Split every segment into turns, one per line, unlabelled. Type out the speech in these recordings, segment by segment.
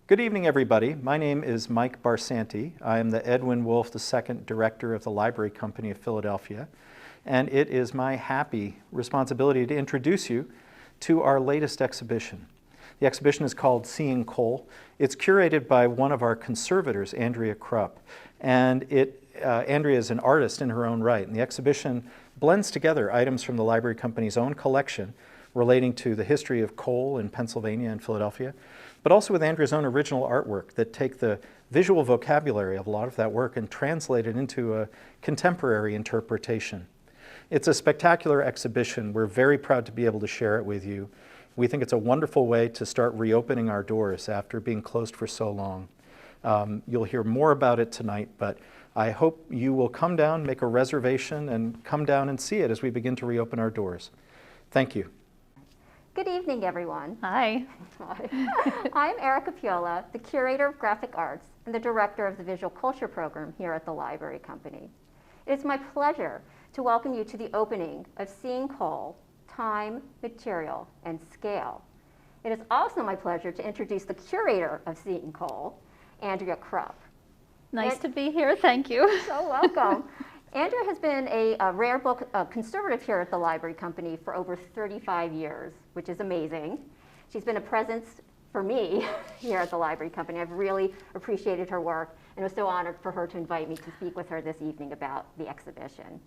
Good evening, everybody. My name is Mike Barsanti. I am the Edwin Wolf II Director of the Library Company of Philadelphia, and it is my happy responsibility to introduce you to our latest exhibition. The exhibition is called Seeing Coal. It's curated by one of our conservators, Andrea Krupp, and Andrea is an artist in her own right, and the exhibition blends together items from the Library Company's own collection relating to the history of coal in Pennsylvania and Philadelphia, but also with Andrea's own original artwork that take the visual vocabulary of a lot of that work and translate it into a contemporary interpretation. It's a spectacular exhibition. We're very proud to be able to share it with you. We think it's a wonderful way to start reopening our doors after being closed for so long. You'll hear more about it tonight, but I hope you will come down, make a reservation, and come down and see it as we begin to reopen our doors. Thank you.
Good evening, everyone.
Hi.
Hi. I'm Erica Piola, the Curator of Graphic Arts and the Director of the Visual Culture Program here at the Library Company. It is my pleasure to welcome you to the opening of Seeing Coal, Time, Material, and Scale. It is also my pleasure to introduce the Curator of Seeing Coal, Andrea Krupp.
Nice to be here, thank you.
So welcome. Andrea has been a rare book conservative here at the Library Company for over 35 years, which is amazing. She's been a presence for me here at the Library Company. I've really appreciated her work and was so honored for her to invite me to speak with her this evening about the exhibition.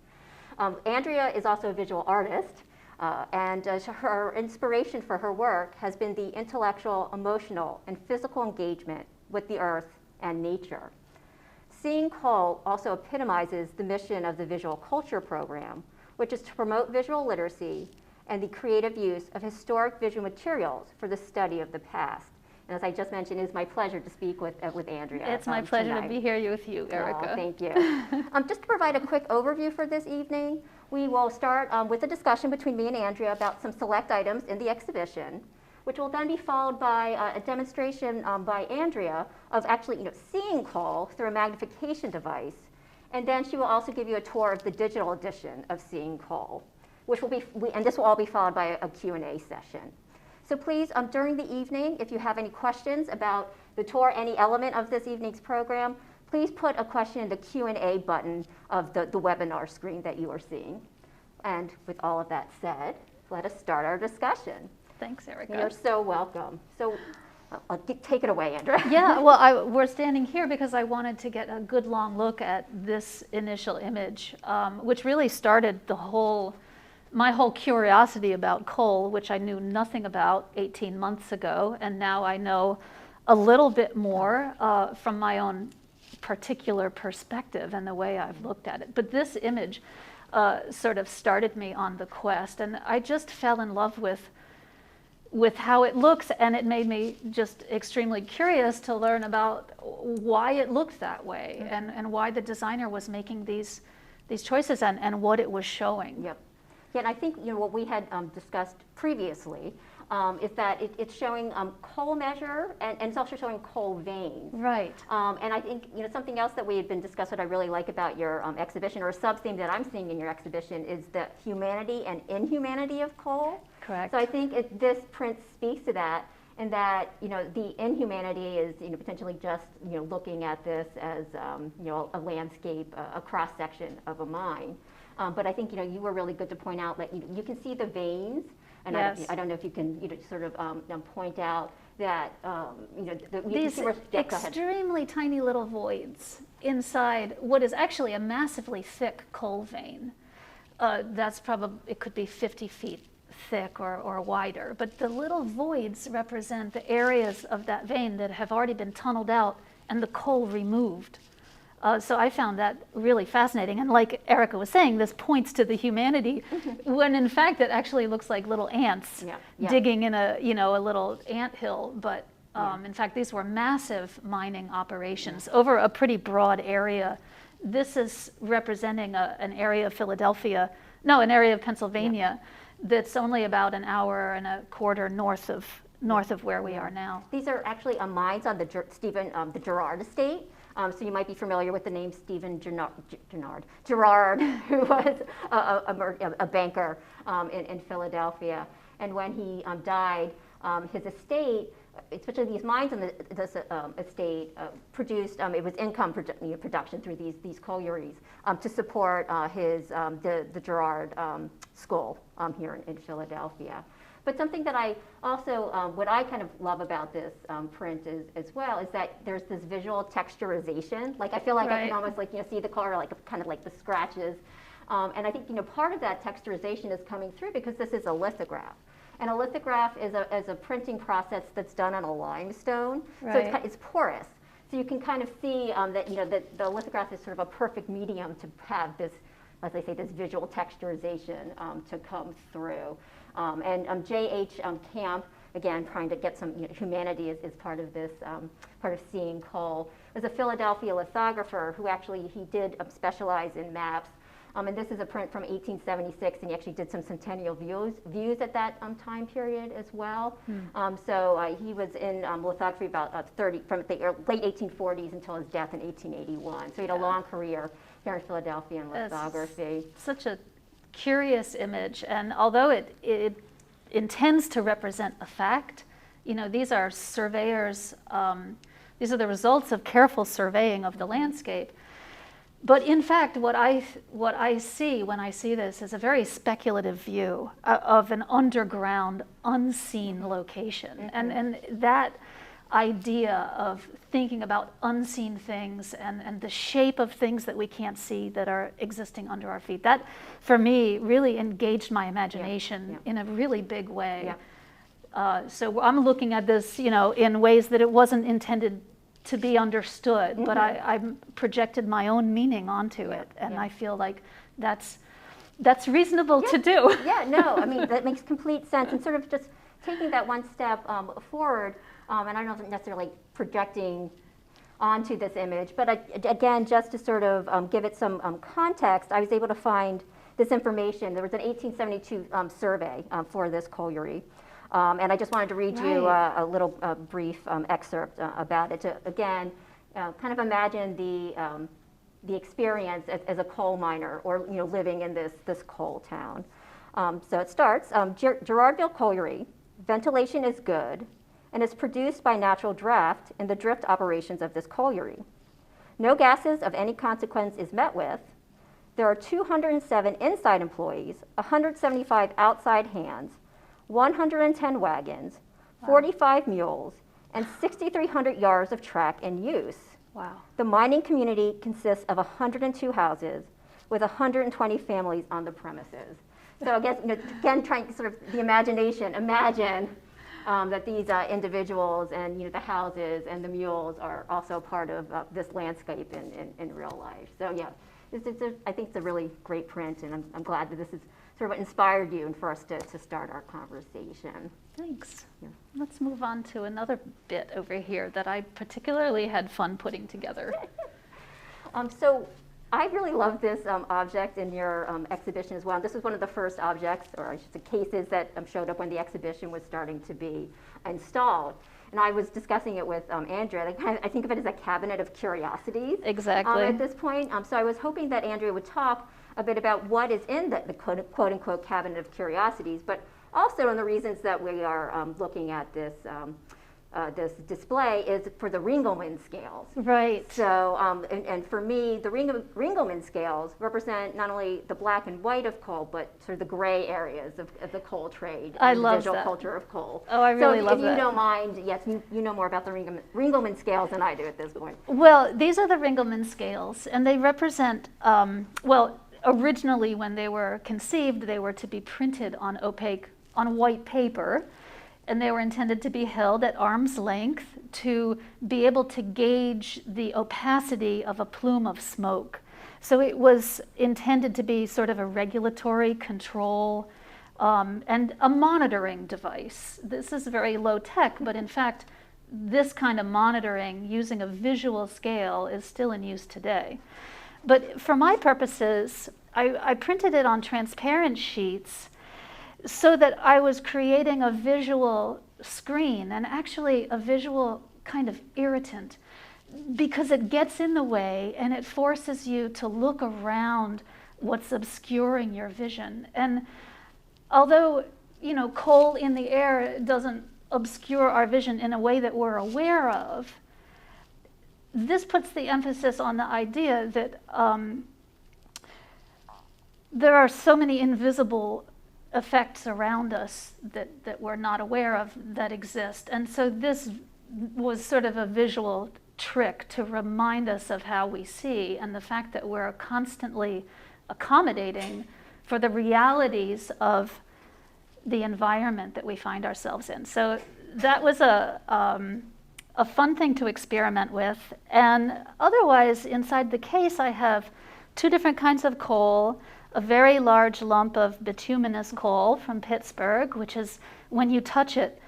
Andrea is also a visual artist, and her inspiration for her work has been the intellectual, emotional, and physical engagement with the earth and nature. Seeing Coal also epitomizes the mission of the Visual Culture Program, which is to promote visual literacy and the creative use of historic visual materials for the study of the past. And as I just mentioned, it is my pleasure to speak with Andrea.
It's my pleasure
tonight.
to be here with you, Erica.
Oh, thank you. Just to provide a quick overview for this evening, we will start with a discussion between me and Andrea about some select items in the exhibition, which will then be followed by a demonstration by Andrea of actually seeing coal through a magnification device. And then she will also give you a tour of the digital edition of Seeing Coal, which will be, and this will all be followed by a Q&A session. So please, during the evening, if you have any questions about the tour, any element of this evening's program, please put a question in the Q&A button of the webinar screen that you are seeing. And with all of that said, let us start our discussion.
Thanks, Erica.
You're so welcome. So take it away, Andrea.
Yeah, well, we're standing here because I wanted to get a good long look at this initial image, which really started my whole curiosity about coal, which I knew nothing about 18 months ago, and now I know a little bit more from my own particular perspective and the way I've looked at it. But this image sort of started me on the quest, and I just fell in love with how it looks, and it made me just extremely curious to learn about why it looked that way, and why the designer was making these choices and what it was showing.
Yep. Yeah, and I think what we had discussed previously is that it's showing coal measure, and it's also showing coal veins.
Right.
And I think something else that we had been discussed that I really like about your exhibition, or a sub-theme that I'm seeing in your exhibition, is the humanity and inhumanity of coal.
Correct.
So I think this print speaks to that, and that the inhumanity is potentially just looking at this as a landscape, a cross section of a mine. But I think you were really good to point out that you can see the veins, and
yes.
I don't know if you can sort of point out that
these extremely tiny little voids inside what is actually a massively thick coal vein. That's probably, it could be 50 feet thick or wider, but the little voids represent the areas of that vein that have already been tunneled out and the coal removed. So I found that really fascinating, and like Erica was saying, this points to the humanity, when in fact it actually looks like little ants digging in a a little ant hill. But in fact, these were massive mining operations over a pretty broad area. This is representing an area of an area of Pennsylvania that's only about an hour and a quarter north of where we are now.
These are actually mines on the Gerard estate. So you might be familiar with the name Stephen Gerard, who was a banker in Philadelphia. And when he died, his estate especially these mines in this estate produced, it was income production through these collieries to support the Gerard School here in Philadelphia. But something that I also, what I kind of love about this print is, as well, is that there's this visual texturization. Like I feel like I can almost see the color, like kind of like the scratches. And I think part of that texturization is coming through because this is a lithograph. And a lithograph is a printing process that's done on a limestone, so it's porous. So you can kind of see that the lithograph is sort of a perfect medium to have this, as I say, this visual texturization to come through. And J.H. Camp, again, trying to get some humanity is part of this, part of seeing coal, was a Philadelphia lithographer who actually, he did specialize in maps. And this is a print from 1876, and he actually did some centennial views at that time period as well. So he was in lithography about from the late 1840s until his death in 1881. So he had a long career here in Philadelphia in lithography.
Such a curious image, and although it intends to represent a fact, these are surveyors, these are the results of careful surveying of the landscape. But in fact, what I see when I see this is a very speculative view of an underground, unseen location. And that idea of thinking about unseen things and the shape of things that we can't see that are existing under our feet, that, for me, really engaged my imagination in a really big way. So I'm looking at this, in ways that it wasn't intended to be understood, but I projected my own meaning onto it, and I feel like that's reasonable to do.
I mean, that makes complete sense, and sort of just taking that one step forward, and I don't know necessarily projecting onto this image, but again, just to sort of give it some context, I was able to find this information. There was an 1872 survey for this colliery. And I just wanted to read you a little brief excerpt about it to, again, kind of imagine the experience as a coal miner or living in this coal town. So it starts, Gerardville Colliery, ventilation is good and is produced by natural draft in the drift operations of this colliery. No gases of any consequence is met with. There are 207 inside employees, 175 outside hands, 110 wagons, 45 mules, and 6,300 yards of track in use.
Wow.
The mining community consists of 102 houses with 120 families on the premises. So I guess, again, trying to sort of the imagination, imagine that these individuals and the houses and the mules are also part of this landscape in real life. So yeah, I think it's a really great print, and I'm glad that this is sort of what inspired you and for us to start our conversation.
Thanks. Let's move on to another bit over here that I particularly had fun putting together.
So I really love this object in your exhibition as well. This was one of the first objects, or I should say cases, that showed up when the exhibition was starting to be installed. And I was discussing it with Andrea. I think of it as a cabinet of curiosities.
Exactly.
At this point. So I was hoping that Andrea would talk a bit about what is in the quote-unquote cabinet of curiosities, but also in the reasons that we are looking at this display is for the Ringleman Scales.
Right.
So, and for me, the Ringleman Scales represent not only the black and white of coal, but sort of the gray areas of the coal trade.
I
and
love
visual
that.
culture of coal.
Oh, I really love
that. So if you don't mind, yes, you know more about the Ringleman Scales than I do at this point.
Well, these are the Ringleman Scales, and they represent, originally when they were conceived, they were to be printed on white paper, and they were intended to be held at arm's length to be able to gauge the opacity of a plume of smoke. So it was intended to be sort of a regulatory control and a monitoring device. This is very low tech, but in fact, this kind of monitoring using a visual scale is still in use today. But for my purposes, I printed it on transparent sheets so that I was creating a visual screen, and actually a visual kind of irritant, because it gets in the way and it forces you to look around what's obscuring your vision. And although, coal in the air doesn't obscure our vision in a way that we're aware of, this puts the emphasis on the idea that there are so many invisible effects around us that we're not aware of that exist. And so this was sort of a visual trick to remind us of how we see and the fact that we're constantly accommodating for the realities of the environment that we find ourselves in. So that was a fun thing to experiment with. And otherwise, inside the case, I have 2 different kinds of coal, a very large lump of bituminous coal from Pittsburgh, which is, when you touch it,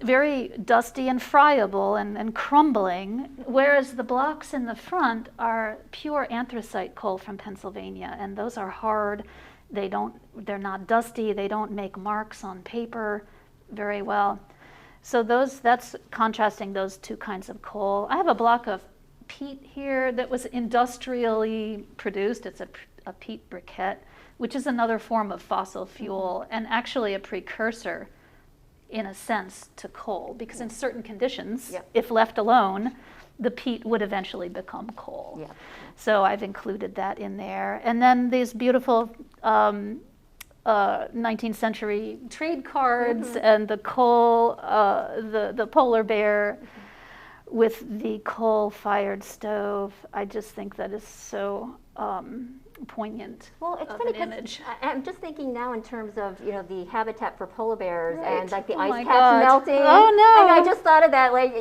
very dusty and friable and crumbling, whereas the blocks in the front are pure anthracite coal from Pennsylvania, and those are hard. They're not dusty, they don't make marks on paper very well. So that's contrasting those 2 kinds of coal. I have a block of peat here that was industrially produced. It's a peat briquette, which is another form of fossil fuel and actually a precursor, in a sense, to coal, because in certain conditions, if left alone, the peat would eventually become coal. So I've included that in there. And then these beautiful 19th century trade cards and the coal, the polar bear with the coal-fired stove. I just think that is so poignant.
Well, it's
of
funny
an image.
I'm just thinking now in terms of the habitat for polar bears and like the
Oh
ice
my
caps
God.
melting.
Oh no!
And I just thought of that, like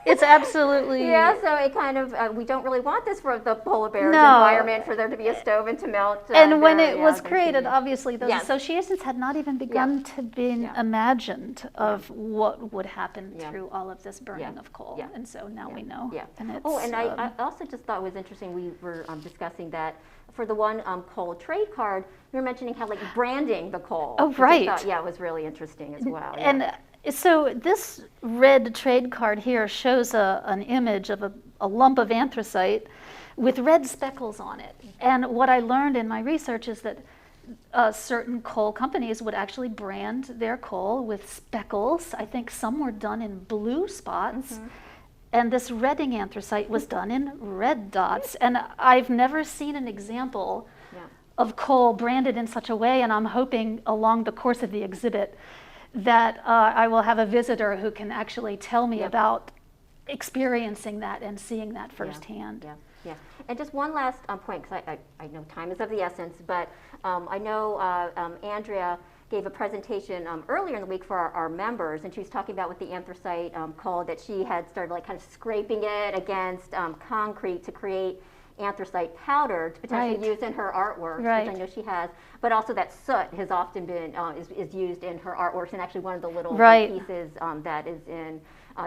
It's absolutely
so it kind of we don't really want this for the polar bears
No.
environment, for there to be a stove and to melt.
And when
their-
it was
their
created,
food.
obviously those
Yes.
associations had not even begun to be imagined of what would happen through all of this burning of coal. And so now we know. And it's,
and I also just thought it was interesting, we were discussing that for the one coal trade card, you were mentioning how like branding the coal.
Oh,
which I
right.
thought, it was really interesting as well.
And so this red trade card here shows an image of a lump of anthracite with red speckles on it. And what I learned in my research is that certain coal companies would actually brand their coal with speckles. I think some were done in blue spots. And this redding anthracite was done in red dots. And I've never seen an example of coal branded in such a way. And I'm hoping along the course of the exhibit that I will have a visitor who can actually tell me about experiencing that and seeing that firsthand.
And just one last point, because I know time is of the essence, but I know Andrea gave a presentation earlier in the week for our members, and she was talking about with the anthracite coal that she had started like kind of scraping it against concrete to create anthracite powder to potentially use in her artworks, which I know she has, but also that soot has often been is used in her artworks, and actually one of the little pieces that is in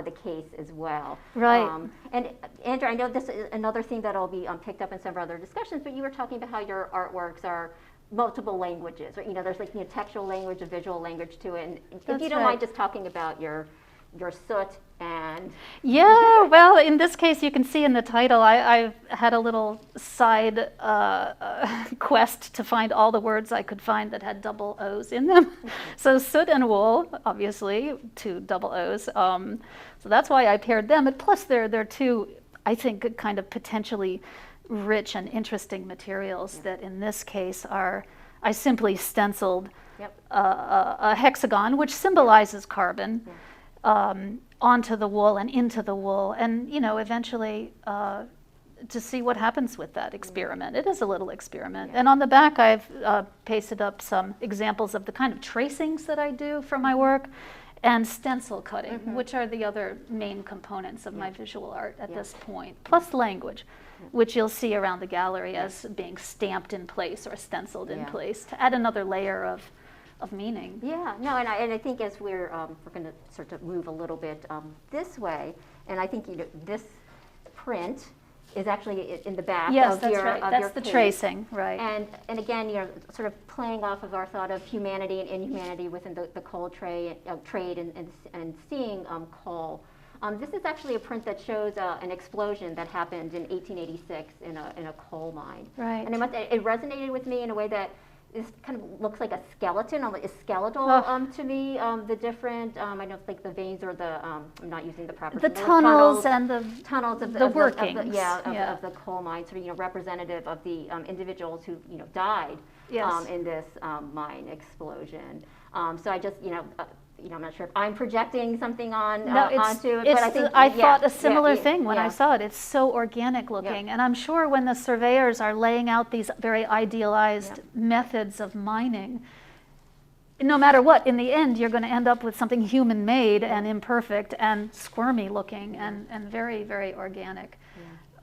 the case as well. And Andrea, I know this is another thing that'll be picked up in some of our other discussions, but you were talking about how your artworks are multiple languages, right? There's like textual language, a visual language to it. And if you don't mind just talking about your soot and...
well, in this case, you can see in the title, I've had a little side quest to find all the words I could find that had double O's in them. So soot and wool, obviously, 2 double O's. So that's why I paired them. And plus, they're 2, I think, kind of potentially rich and interesting materials that in this case I simply stenciled a hexagon, which symbolizes carbon, onto the wool and into the wool, and eventually to see what happens with that experiment. It is a little experiment. And on the back I've pasted up some examples of the kind of tracings that I do for my work, and stencil cutting, which are the other main components of my visual art at this point, plus language, which you'll see around the gallery as being stamped in place or stenciled in place to add another layer of meaning.
And I think as we're going to sort of move a little bit this way, and I think this print is actually in the back of
that's
your
right.
of
That's
your
the
case.
tracing, right?
And again, sort of playing off of our thought of humanity and inhumanity within the coal trade and seeing coal. This is actually a print that shows an explosion that happened in 1886 in a coal mine.
Right.
And it resonated with me in a way that this kind of looks like a skeleton, almost skeletal to me. The different, I don't think the veins or the, I'm not using the proper
the
term,
tunnels and the
tunnels of
the
of
workings,
of the coal mine, sort of representative of the individuals who died in this mine explosion. So I just I'm not sure if I'm projecting something onto it, but I think
I thought a similar thing when I saw it. It's so organic looking, and I'm sure when the surveyors are laying out these very idealized methods of mining, no matter what, in the end, you're going to end up with something human-made and imperfect and squirmy looking and very, very organic.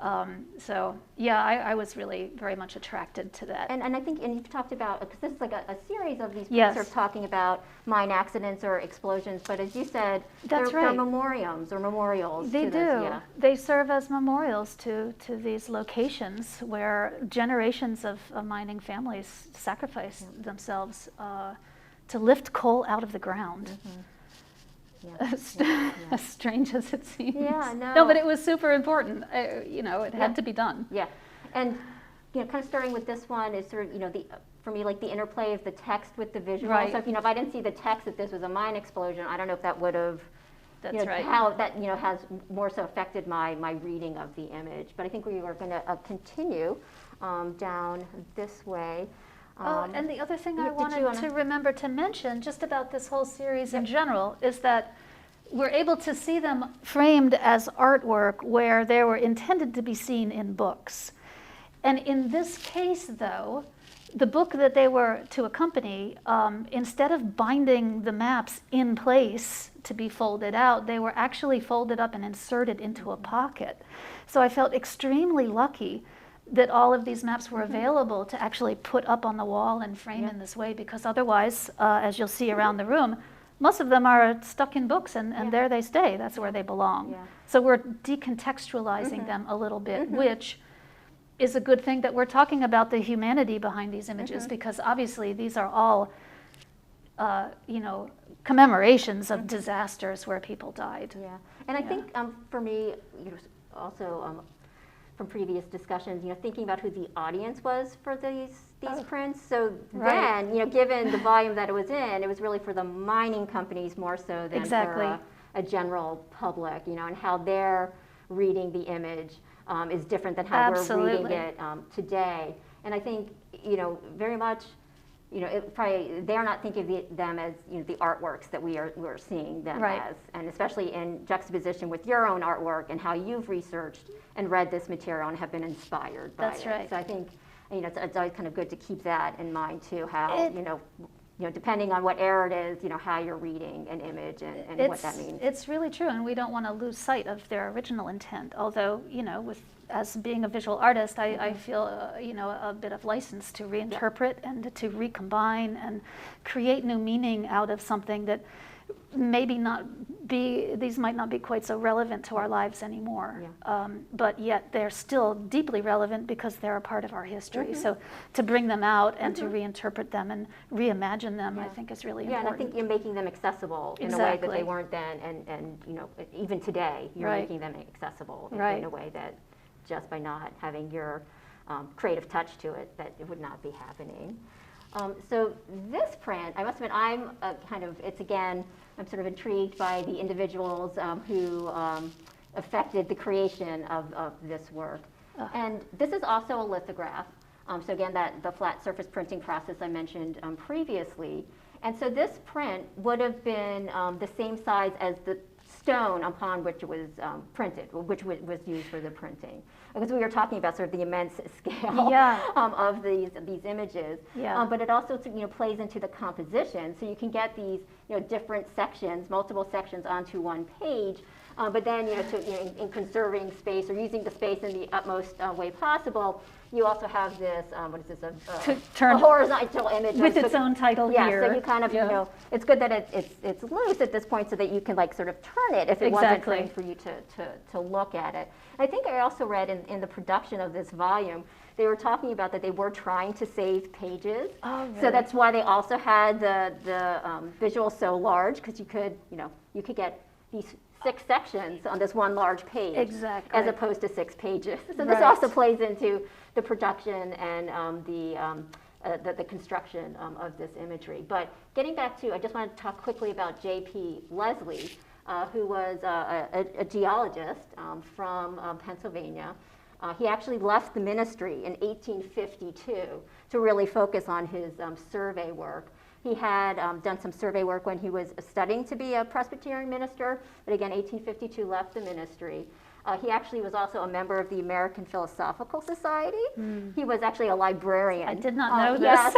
I was really very much attracted to that.
And I think, and you've talked about, because this is like a series of these prints sort of talking about mine accidents or explosions, but as you said, they're memoriams or memorials.
They do. They serve as memorials to these locations where generations of mining families sacrificed themselves to lift coal out of the ground. As strange as it seems. No, but it was super important. It had to be done.
And kind of starting with this one is sort of for me, like the interplay of the text with the visual. So if I didn't see the text that this was a mine explosion, I don't know if that would have how that has more so affected my reading of the image. But I think we are going to continue down this way.
And the other thing I wanted to remember to mention just about this whole series in general is that we're able to see them framed as artwork where they were intended to be seen in books. And in this case, though, the book that they were to accompany, instead of binding the maps in place to be folded out, they were actually folded up and inserted into a pocket. So I felt extremely lucky that all of these maps were available to actually put up on the wall and frame in this way, because otherwise, as you'll see around the room, most of them are stuck in books and there they stay. That's where they belong. So we're decontextualizing them a little bit, which is a good thing that we're talking about the humanity behind these images, because obviously these are all, commemorations of disasters where people died.
And I think for me, also, from previous discussions, thinking about who the audience was for these prints. So then, given the volume that it was in, it was really for the mining companies more so than for a general public, and how they're reading the image is different than how we're reading it today. And I think, very much, they're not thinking of them as the artworks that we're seeing them as, and especially in juxtaposition with your own artwork and how you've researched and read this material and have been inspired by it. So I think it's always kind of good to keep that in mind too. How depending on what era it is, how you're reading an image and what that means.
It's really true, and we don't want to lose sight of their original intent. Although as being a visual artist, I feel a bit of license to reinterpret and to recombine and create new meaning out of something that these might not be quite so relevant to our lives anymore, but yet they're still deeply relevant because they're a part of our history. So to bring them out and to reinterpret them and reimagine them, I think is really important.
And I think you're making them accessible in a way that they weren't then, and even today, you're making them accessible in a way that just by not having your creative touch to it, that it would not be happening. So this print, I must admit, I'm sort of intrigued by the individuals who affected the creation of this work. And this is also a lithograph. So again, the flat surface printing process I mentioned previously. And so this print would have been the same size as the stone upon which it was printed, which was used for the printing. Because we were talking about sort of the immense scale of these images. But it also plays into the composition. So you can get these different sections, multiple sections onto one page. But then in conserving space or using the space in the utmost way possible, you also have this, a horizontal image.
With its own title here.
So you kind of, it's good that it's loose at this point so that you can sort of turn it if it wasn't trained for you to look at it. I think I also read in the production of this volume, they were talking about that they were trying to save pages.
Oh, really?
So that's why they also had the visual so large, because you could get these 6 sections on this one large page, as opposed to 6 pages. So this also plays into the production and the construction of this imagery. But getting back to, I just want to talk quickly about J.P. Leslie, who was a geologist from Pennsylvania. He actually left the ministry in 1852 to really focus on his survey work. He had done some survey work when he was studying to be a Presbyterian minister, but again, 1852 left the ministry. He actually was also a member of the American Philosophical Society. He was actually a librarian.
I did not know this.
Yes.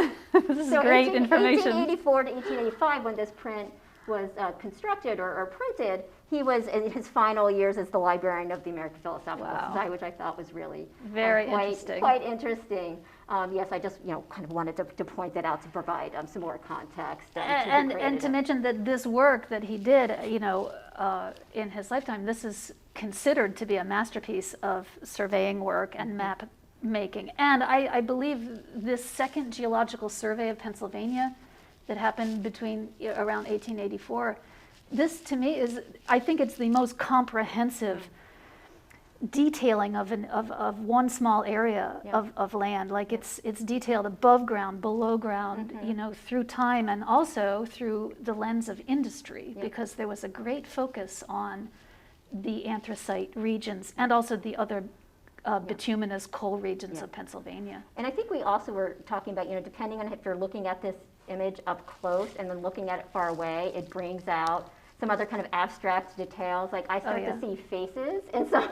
This is great information.
1884 to 1885, when this print was constructed or printed, he was in his final years as the librarian of the American Philosophical Society, which I thought was really
very interesting.
Quite interesting. Yes, I just kind of wanted to point that out to provide some more context.
And to mention that this work that he did, in his lifetime, this is considered to be a masterpiece of surveying work and map making. And I believe this second geological survey of Pennsylvania that happened between around 1884, this to me is, I think it's the most comprehensive detailing of one small area of land. Like it's detailed above ground, below ground, through time, and also through the lens of industry, because there was a great focus on the anthracite regions and also the other bituminous coal regions of Pennsylvania.
And I think we also were talking about, depending on if you're looking at this image up close and then looking at it far away, it brings out some other kind of abstract details. Like I start to see faces in some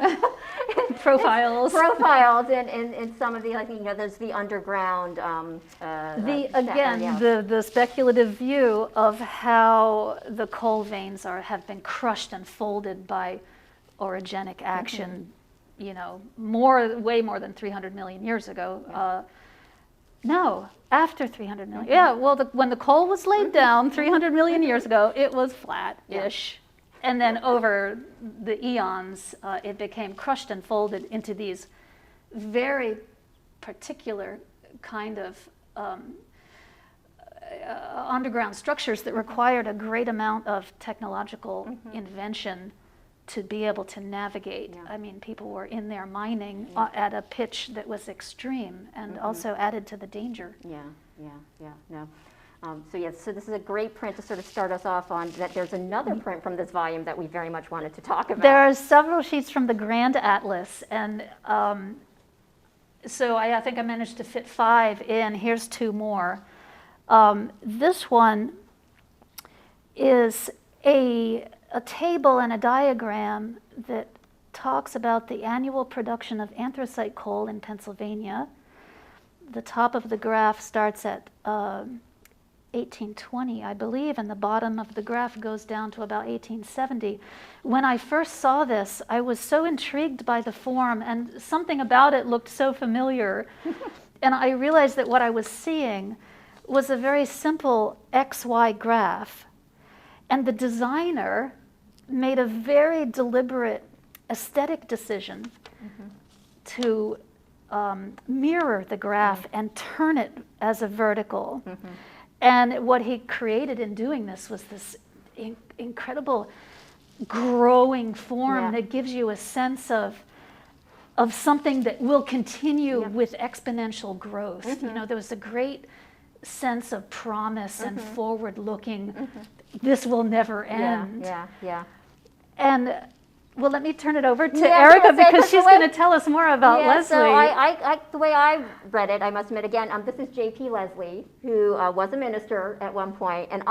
profiles
in some of the, there's the underground.
The speculative view of how the coal veins have been crushed and folded by orogenic action, way more than 300 million years ago. No, after 300 million. Yeah, well, when the coal was laid down 300 million years ago, it was flat-ish. And then over the eons, it became crushed and folded into these very particular kind of underground structures that required a great amount of technological invention to be able to navigate. I mean, people were in there mining at a pitch that was extreme and also added to the danger.
So this is a great print to sort of start us off on. That there's another print from this volume that we very much wanted to talk about.
There are several sheets from the Grand Atlas, and so I think I managed to fit 5 in. Here's 2 more. This one is a table and a diagram that talks about the annual production of anthracite coal in Pennsylvania. The top of the graph starts at 1820, I believe, and the bottom of the graph goes down to about 1870. When I first saw this, I was so intrigued by the form, and something about it looked so familiar. And I realized that what I was seeing was a very simple XY graph. And the designer made a very deliberate aesthetic decision to mirror the graph and turn it as a vertical. And what he created in doing this was this incredible growing form that gives you a sense of something that will continue with exponential growth. There was a great sense of promise and forward-looking. This will never end. And well, let me turn it over to Erica because she's going to tell us more about Leslie.
So the way I read it, I must admit again, this is J.P. Leslie, who was a minister at one point, and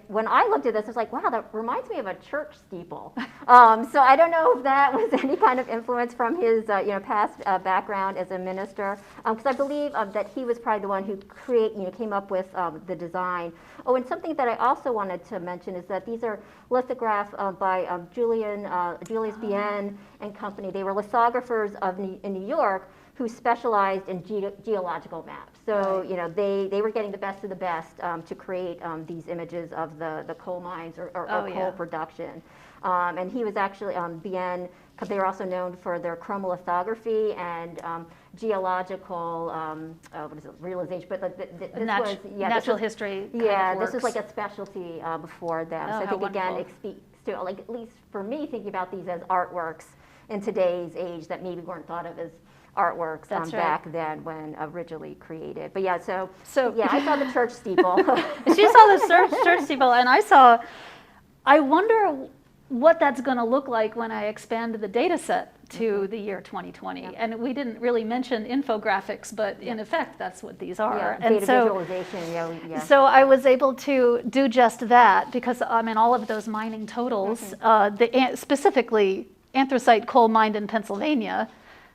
when I looked at this, I was like, wow, that reminds me of a church steeple. So I don't know if that was any kind of influence from his past background as a minister, because I believe that he was probably the one who came up with the design. Oh, and something that I also wanted to mention is that these are lithographs by Julius Bien and company. They were lithographers in New York who specialized in geological maps. So they were getting the best of the best to create these images of the coal mines or coal production. And he was actually Bien. They were also known for their chromolithography and geological realization. But this was
natural history.
This was like a specialty before them. So I think again it speaks to, like, at least for me, thinking about these as artworks in today's age that maybe weren't thought of as artworks
That's right.
back then when originally created. But yeah, so yeah, I saw the church steeple.
She saw the church steeple, and I wonder what that's going to look like when I expand the data set to the year 2020.
Yep.
And we didn't really mention infographics, but in effect, that's what these are.
Yeah,
and
data visualization, yeah.
So I was able to do just that because in all of those mining totals, specifically anthracite coal mined in Pennsylvania,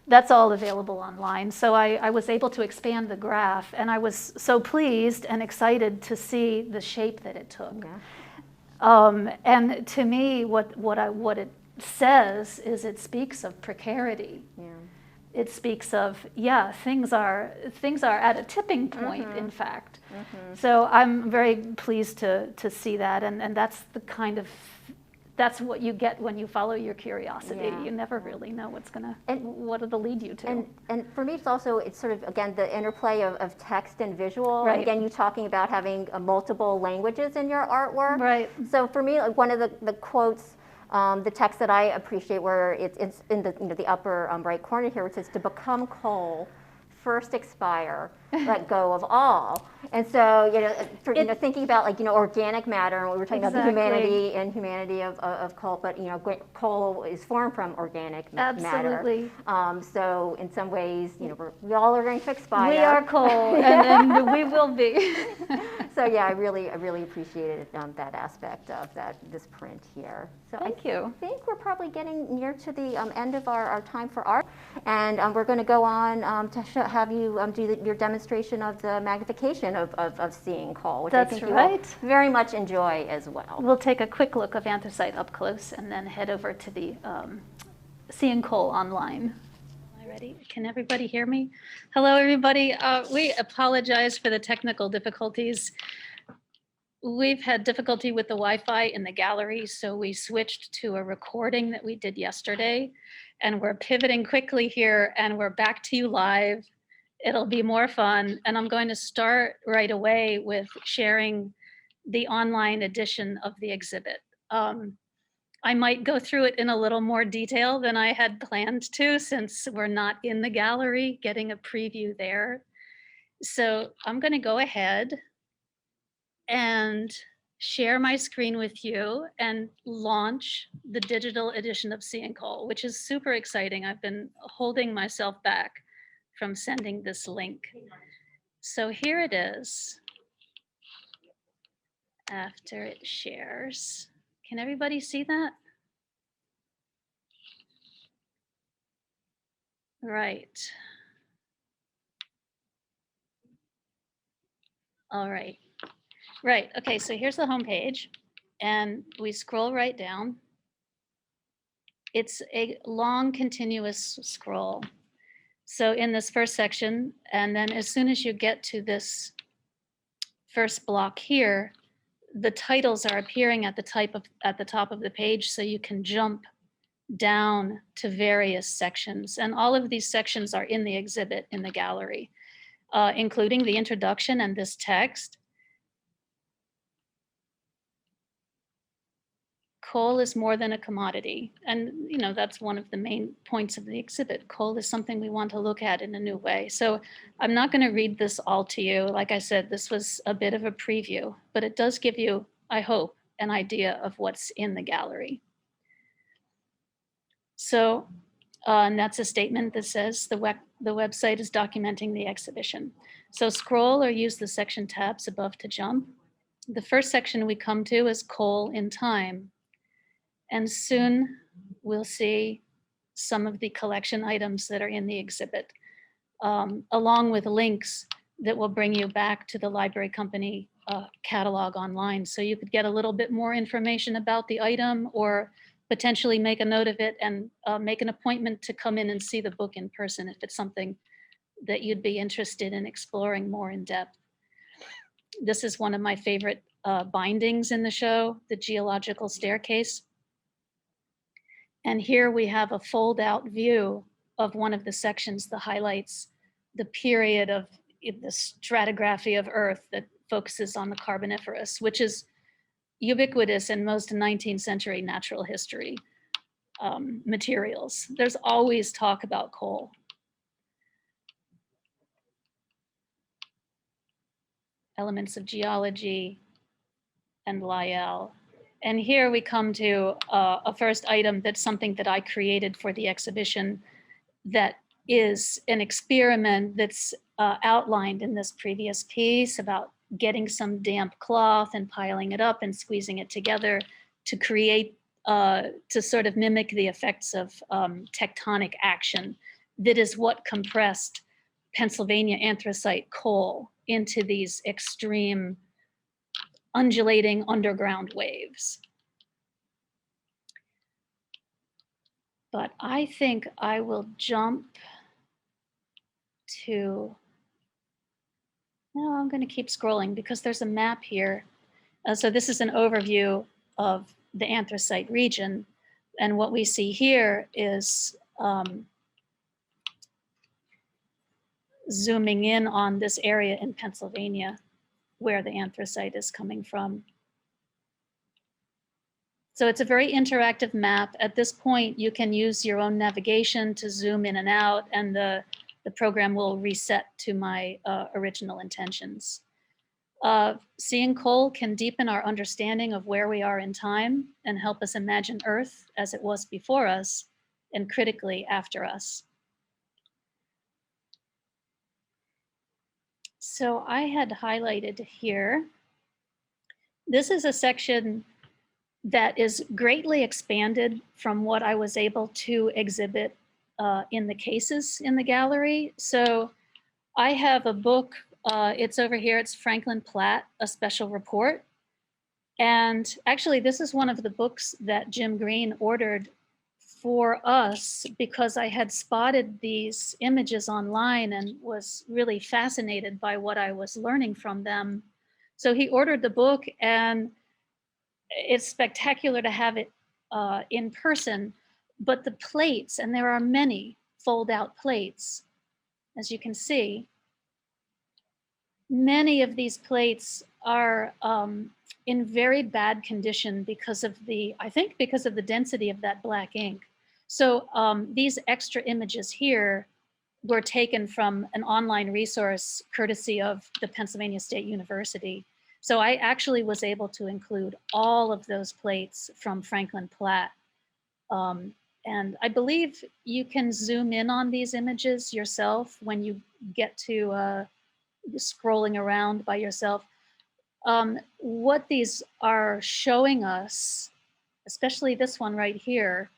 that's all available online. So I was able to expand the graph, and I was so pleased and excited to see the shape that it took.
Yeah.
And to me, what it says is it speaks of precarity.
Yeah.
It speaks of, things are at a tipping point, in fact. So I'm very pleased to see that, and that's the kind of, that's what you get when you follow your curiosity.
Yeah.
You never really know what it'll lead you to.
And for me, it's sort of, again, the interplay of text and visual.
Right.
And again, you talking about having multiple languages in your artwork.
Right.
So for me, one of the quotes, the text that I appreciate, where it's in the upper right corner here, which says, "To become coal, first expire, let go of all." And so, thinking about organic matter, and we were talking about the humanity of coal, but coal is formed from organic matter.
Absolutely.
So in some ways, we all are going to expire.
We are coal, and then we will be.
So yeah, I really appreciated that aspect of this print here. So
Thank you.
I think we're probably getting near to the end of our time for art, and we're going to go on to have you do your demonstration of the magnification of seeing coal, which
That's
I think
right.
you will very much enjoy as well.
We'll take a quick look of anthracite up close and then head over to the seeing coal online. Am I ready? Can everybody hear me? Hello, everybody. We apologize for the technical difficulties. We've had difficulty with the Wi-Fi in the gallery, so we switched to a recording that we did yesterday, and we're pivoting quickly here, and we're back to you live. It'll be more fun, and I'm going to start right away with sharing the online edition of the exhibit. I might go through it in a little more detail than I had planned to, since we're not in the gallery getting a preview there. So I'm going to go ahead and share my screen with you and launch the digital edition of Seeing Coal, which is super exciting. I've been holding myself back from sending this link. So here it is after it shares. Can everybody see that? Right. All right. Right, okay, so here's the homepage, and we scroll right down. It's a long, continuous scroll. So in this first section, and then as soon as you get to this first block here, the titles are appearing at the top of the page, so you can jump down to various sections. And all of these sections are in the exhibit in the gallery, including the introduction and this text. Coal is more than a commodity. And that's one of the main points of the exhibit. Coal is something we want to look at in a new way. So I'm not going to read this all to you. Like I said, this was a bit of a preview, but it does give you, I hope, an idea of what's in the gallery. So, and that's a statement that says the website is documenting the exhibition. So scroll or use the section tabs above to jump. The first section we come to is Coal in Time. And soon we'll see some of the collection items that are in the exhibit, along with links that will bring you back to the library company catalog online. So you could get a little bit more information about the item, or potentially make a note of it and make an appointment to come in and see the book in person if it's something that you'd be interested in exploring more in depth. This is one of my favorite bindings in the show, the Geological Staircase. And here we have a fold out view of one of the sections that highlights the period of the stratigraphy of Earth that focuses on the Carboniferous, which is ubiquitous in most 19th century natural history materials. There's always talk about coal. Elements of Geology, and Lyell. And here we come to a first item that's something that I created for the exhibition that is an experiment that's outlined in this previous piece about getting some damp cloth and piling it up and squeezing it together to create, to sort of mimic the effects of tectonic action. That is what compressed Pennsylvania anthracite coal into these extreme undulating underground waves. But I think I will jump to, no, I'm going to keep scrolling because there's a map here. So this is an overview of the anthracite region. And what we see here is zooming in on this area in Pennsylvania where the anthracite is coming from. So it's a very interactive map. At this point, you can use your own navigation to zoom in and out, and the program will reset to my original intentions. Seeing coal can deepen our understanding of where we are in time and help us imagine Earth as it was before us and critically after us. So I had highlighted here, this is a section that is greatly expanded from what I was able to exhibit in the cases in the gallery. So I have a book, it's over here, it's Franklin Platt, A Special Report. And actually this is one of the books that Jim Green ordered for us because I had spotted these images online and was really fascinated by what I was learning from them. So he ordered the book, and it's spectacular to have it in person, but the plates, and there are many fold-out plates, as you can see, many of these plates are in very bad condition because of the, I think because of the density of that black ink. So these extra images here were taken from an online resource courtesy of the Pennsylvania State University. So I actually was able to include all of those plates from Franklin Platt. And I believe you can zoom in on these images yourself when you get to scrolling around by yourself. What these are showing us, especially this one right here,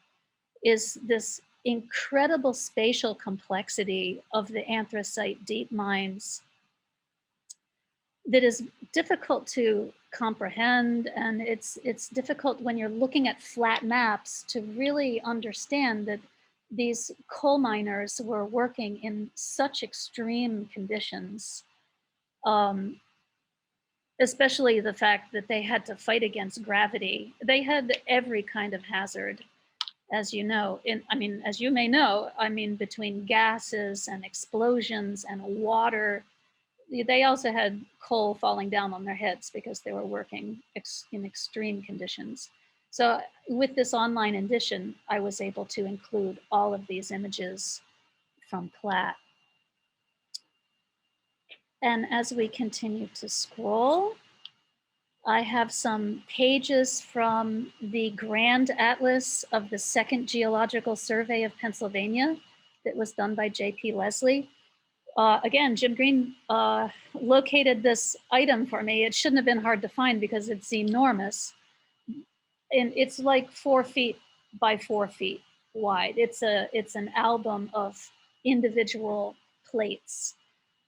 is this incredible spatial complexity of the anthracite deep mines that is difficult to comprehend, and it's difficult when you're looking at flat maps to really understand that these coal miners were working in such extreme conditions, especially the fact that they had to fight against gravity. They had every kind of hazard, as you know. As you may know, between gases and explosions and water. They also had coal falling down on their heads because they were working in extreme conditions. So with this online edition, I was able to include all of these images from Platt. And as we continue to scroll, I have some pages from the Grand Atlas of the Second Geological Survey of Pennsylvania that was done by J.P. Leslie. Again, Jim Green located this item for me. It shouldn't have been hard to find because it's enormous. And it's like 4 feet by 4 feet wide. It's an album of individual plates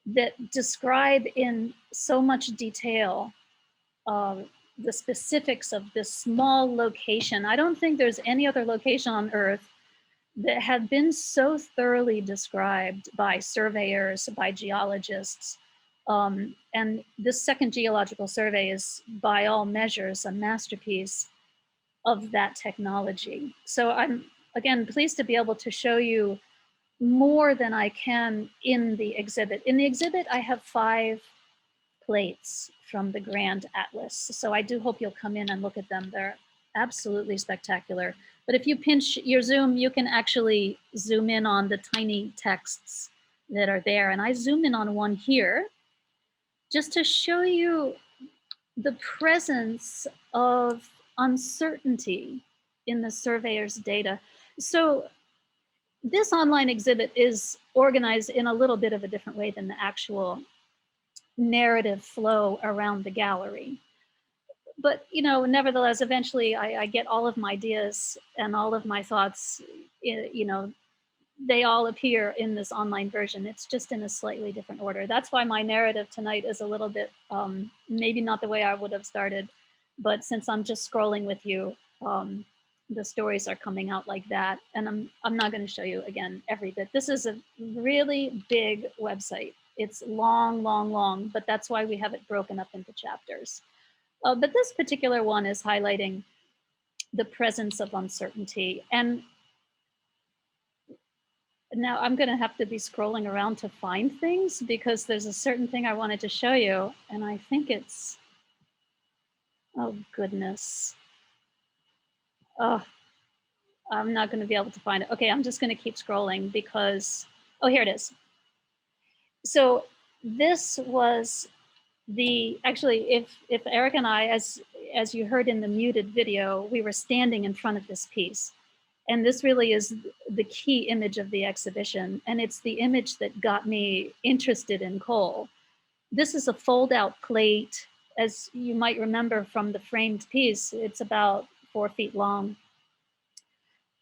that describe in so much detail the specifics of this small location. I don't think there's any other location on Earth that had been so thoroughly described by surveyors, by geologists. And this Second Geological Survey is, by all measures, a masterpiece of that technology. So I'm, again, pleased to be able to show you more than I can in the exhibit. In the exhibit, I have 5 plates from the Grand Atlas. So I do hope you'll come in and look at them. They're absolutely spectacular. But if you pinch your zoom, you can actually zoom in on the tiny texts that are there. And I zoomed in on one here just to show you the presence of uncertainty in the surveyor's data. So this online exhibit is organized in a little bit of a different way than the actual narrative flow around the gallery. But, nevertheless, eventually I get all of my ideas and all of my thoughts, they all appear in this online version. It's just in a slightly different order. That's why my narrative tonight is a little bit, maybe not the way I would have started, but since I'm just scrolling with you, the stories are coming out like that. And I'm not going to show you again every bit. This is a really big website. It's long, long, long, but that's why we have it broken up into chapters. But this particular one is highlighting the presence of uncertainty. And now I'm going to have to be scrolling around to find things because there's a certain thing I wanted to show you. And I think it's, oh goodness. Oh, I'm not going to be able to find it. Okay, I'm just going to keep scrolling because, oh, here it is. So this was actually, if Eric and I, as you heard in the muted video, we were standing in front of this piece. And this really is the key image of the exhibition. And it's the image that got me interested in coal. This is a fold out plate. As you might remember from the framed piece, it's about 4 feet long.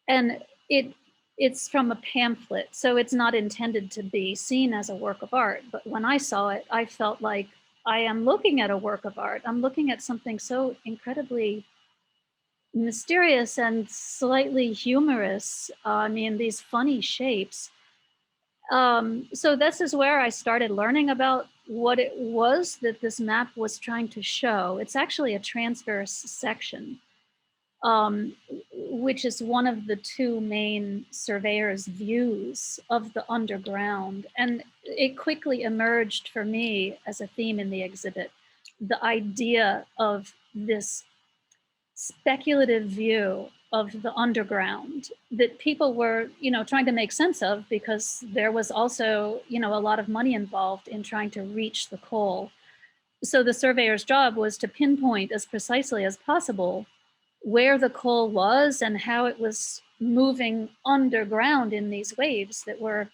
And it's from a pamphlet, so it's not intended to be seen as a work of art. But when I saw it, I felt like I am looking at a work of art. I'm looking at something so incredibly mysterious and slightly humorous. I mean, these funny shapes. So this is where I started learning about what it was that this map was trying to show. It's actually a transverse section, which is one of the 2 main surveyors' views of the underground. And it quickly emerged for me as a theme in the exhibit, the idea of this speculative view of the underground that people were, trying to make sense of because there was also, a lot of money involved in trying to reach the coal. So the surveyor's job was to pinpoint as precisely as possible where the coal was and how it was moving underground in these waves that were,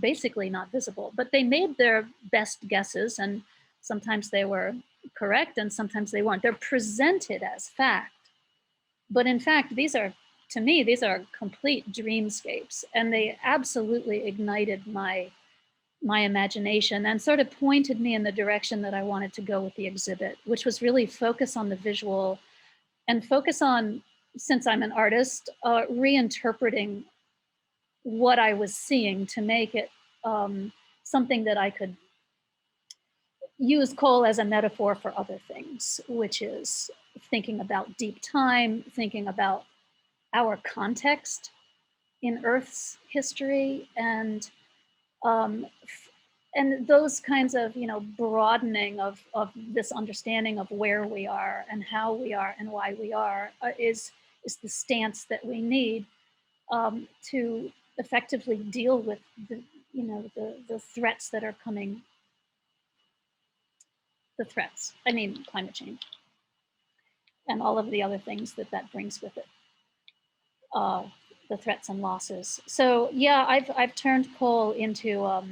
basically not visible. But they made their best guesses, and sometimes they were correct and sometimes they weren't. They're presented as fact. But in fact, to me, these are complete dreamscapes, and they absolutely ignited my imagination and sort of pointed me in the direction that I wanted to go with the exhibit, which was really focus on the visual and focus on, since I'm an artist, reinterpreting what I was seeing to make it something that I could use coal as a metaphor for other things, which is thinking about deep time, thinking about our context in Earth's history, and those kinds of, broadening of this understanding of where we are and how we are and why we are is the stance that we need to effectively deal with the threats that are coming. The threats, I mean, climate change and all of the other things that brings with it. The threats and losses. So yeah, I've turned coal into a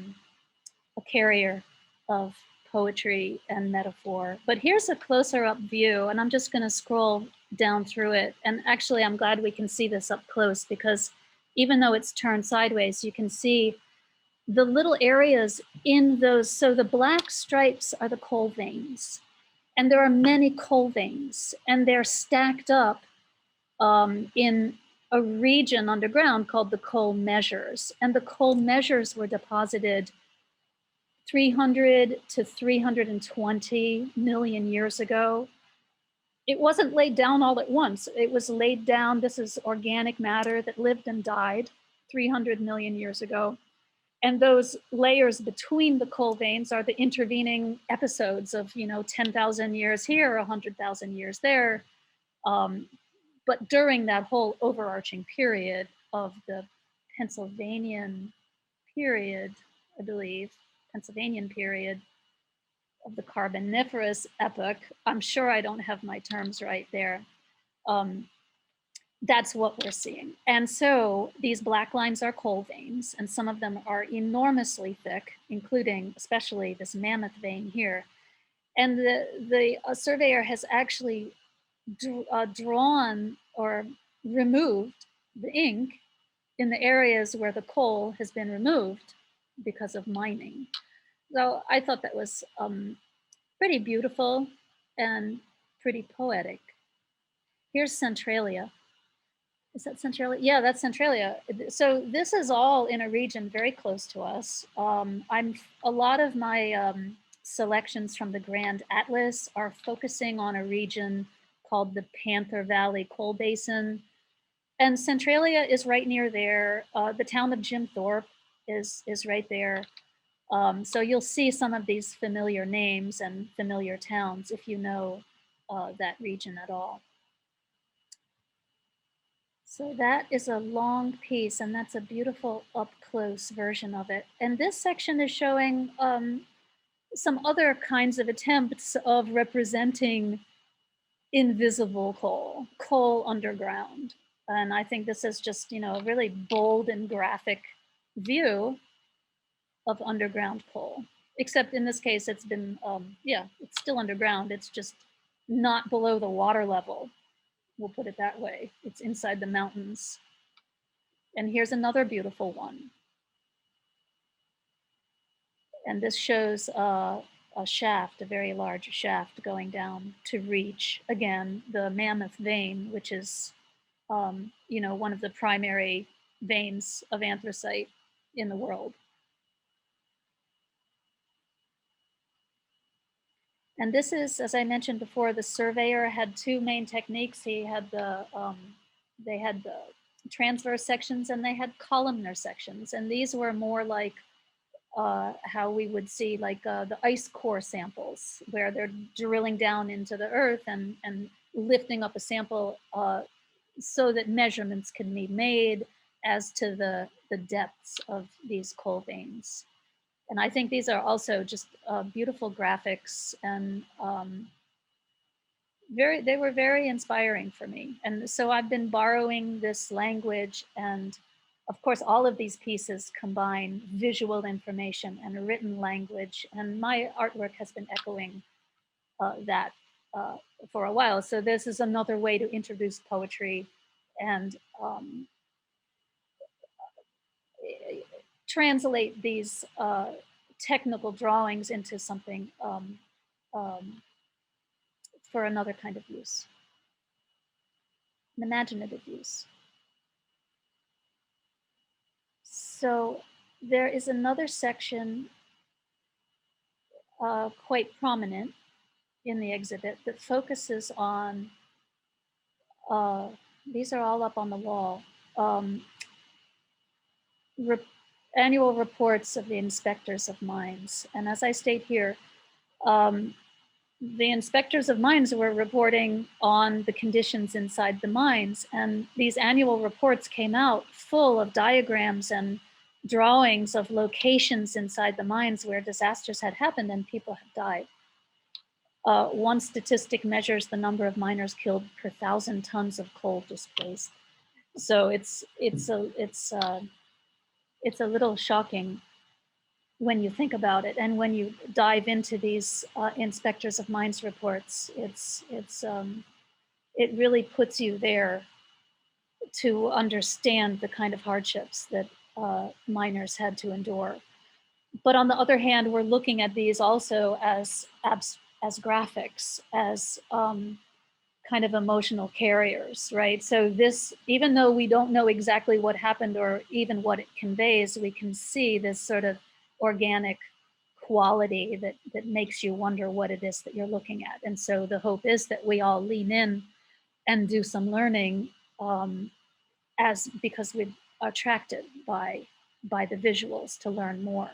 carrier of poetry and metaphor. But here's a closer up view, and I'm just going to scroll down through it. And actually, I'm glad we can see this up close because even though it's turned sideways, you can see the little areas in those. So the black stripes are the coal veins, and there are many coal veins, and they're stacked up in a region underground called the coal measures. And the coal measures were deposited 300 to 320 million years ago. It wasn't laid down all at once. It was laid down, this is organic matter that lived and died 300 million years ago. And those layers between the coal veins are the intervening episodes of, 10,000 years here, 100,000 years there. But during that whole overarching period of the Pennsylvanian period, I believe, Pennsylvanian period, of the Carboniferous epoch. I'm sure I don't have my terms right there. That's what we're seeing. And so these black lines are coal veins, and some of them are enormously thick, including especially this mammoth vein here. And the surveyor has actually drawn or removed the ink in the areas where the coal has been removed because of mining. So I thought that was pretty beautiful and pretty poetic. Here's Centralia. Is that Centralia? Yeah, that's Centralia. So this is all in a region very close to us. A lot of my selections from the Grand Atlas are focusing on a region called the Panther Valley Coal Basin. And Centralia is right near there. The town of Jim Thorpe is right there. So you'll see some of these familiar names and familiar towns if you know that region at all. So that is a long piece, and that's a beautiful up-close version of it. And this section is showing some other kinds of attempts of representing invisible coal underground. And I think this is just, a really bold and graphic view of underground coal. Except in this case, it's been, it's still underground. It's just not below the water level. We'll put it that way. It's inside the mountains. And here's another beautiful one. And this shows a shaft, a very large shaft going down to reach, again, the Mammoth vein, which is, one of the primary veins of anthracite in the world. And this is, as I mentioned before, the surveyor had two main techniques. He had they had the transverse sections and they had columnar sections. And these were more like how we would see like the ice core samples, where they're drilling down into the earth and lifting up a sample so that measurements can be made as to the depths of these coal veins. And I think these are also just beautiful graphics, and they were very inspiring for me. And so I've been borrowing this language, and of course, all of these pieces combine visual information and written language, and my artwork has been echoing that for a while. So this is another way to introduce poetry and translate these technical drawings into something for another kind of use, an imaginative use. So there is another section quite prominent in the exhibit that focuses on, these are all up on the wall, annual reports of the inspectors of mines. And as I state here, the inspectors of mines were reporting on the conditions inside the mines, and these annual reports came out full of diagrams and drawings of locations inside the mines where disasters had happened and people had died. One statistic measures the number of miners killed per 1,000 tons of coal displaced. So it's a little shocking when you think about it, and when you dive into these inspectors of mines reports, it really puts you there to understand the kind of hardships that miners had to endure. But on the other hand, we're looking at these also as graphics, as kind of emotional carriers, right? So this, even though we don't know exactly what happened or even what it conveys, we can see this sort of organic quality that makes you wonder what it is that you're looking at. And so the hope is that we all lean in and do some learning because we're attracted by the visuals to learn more.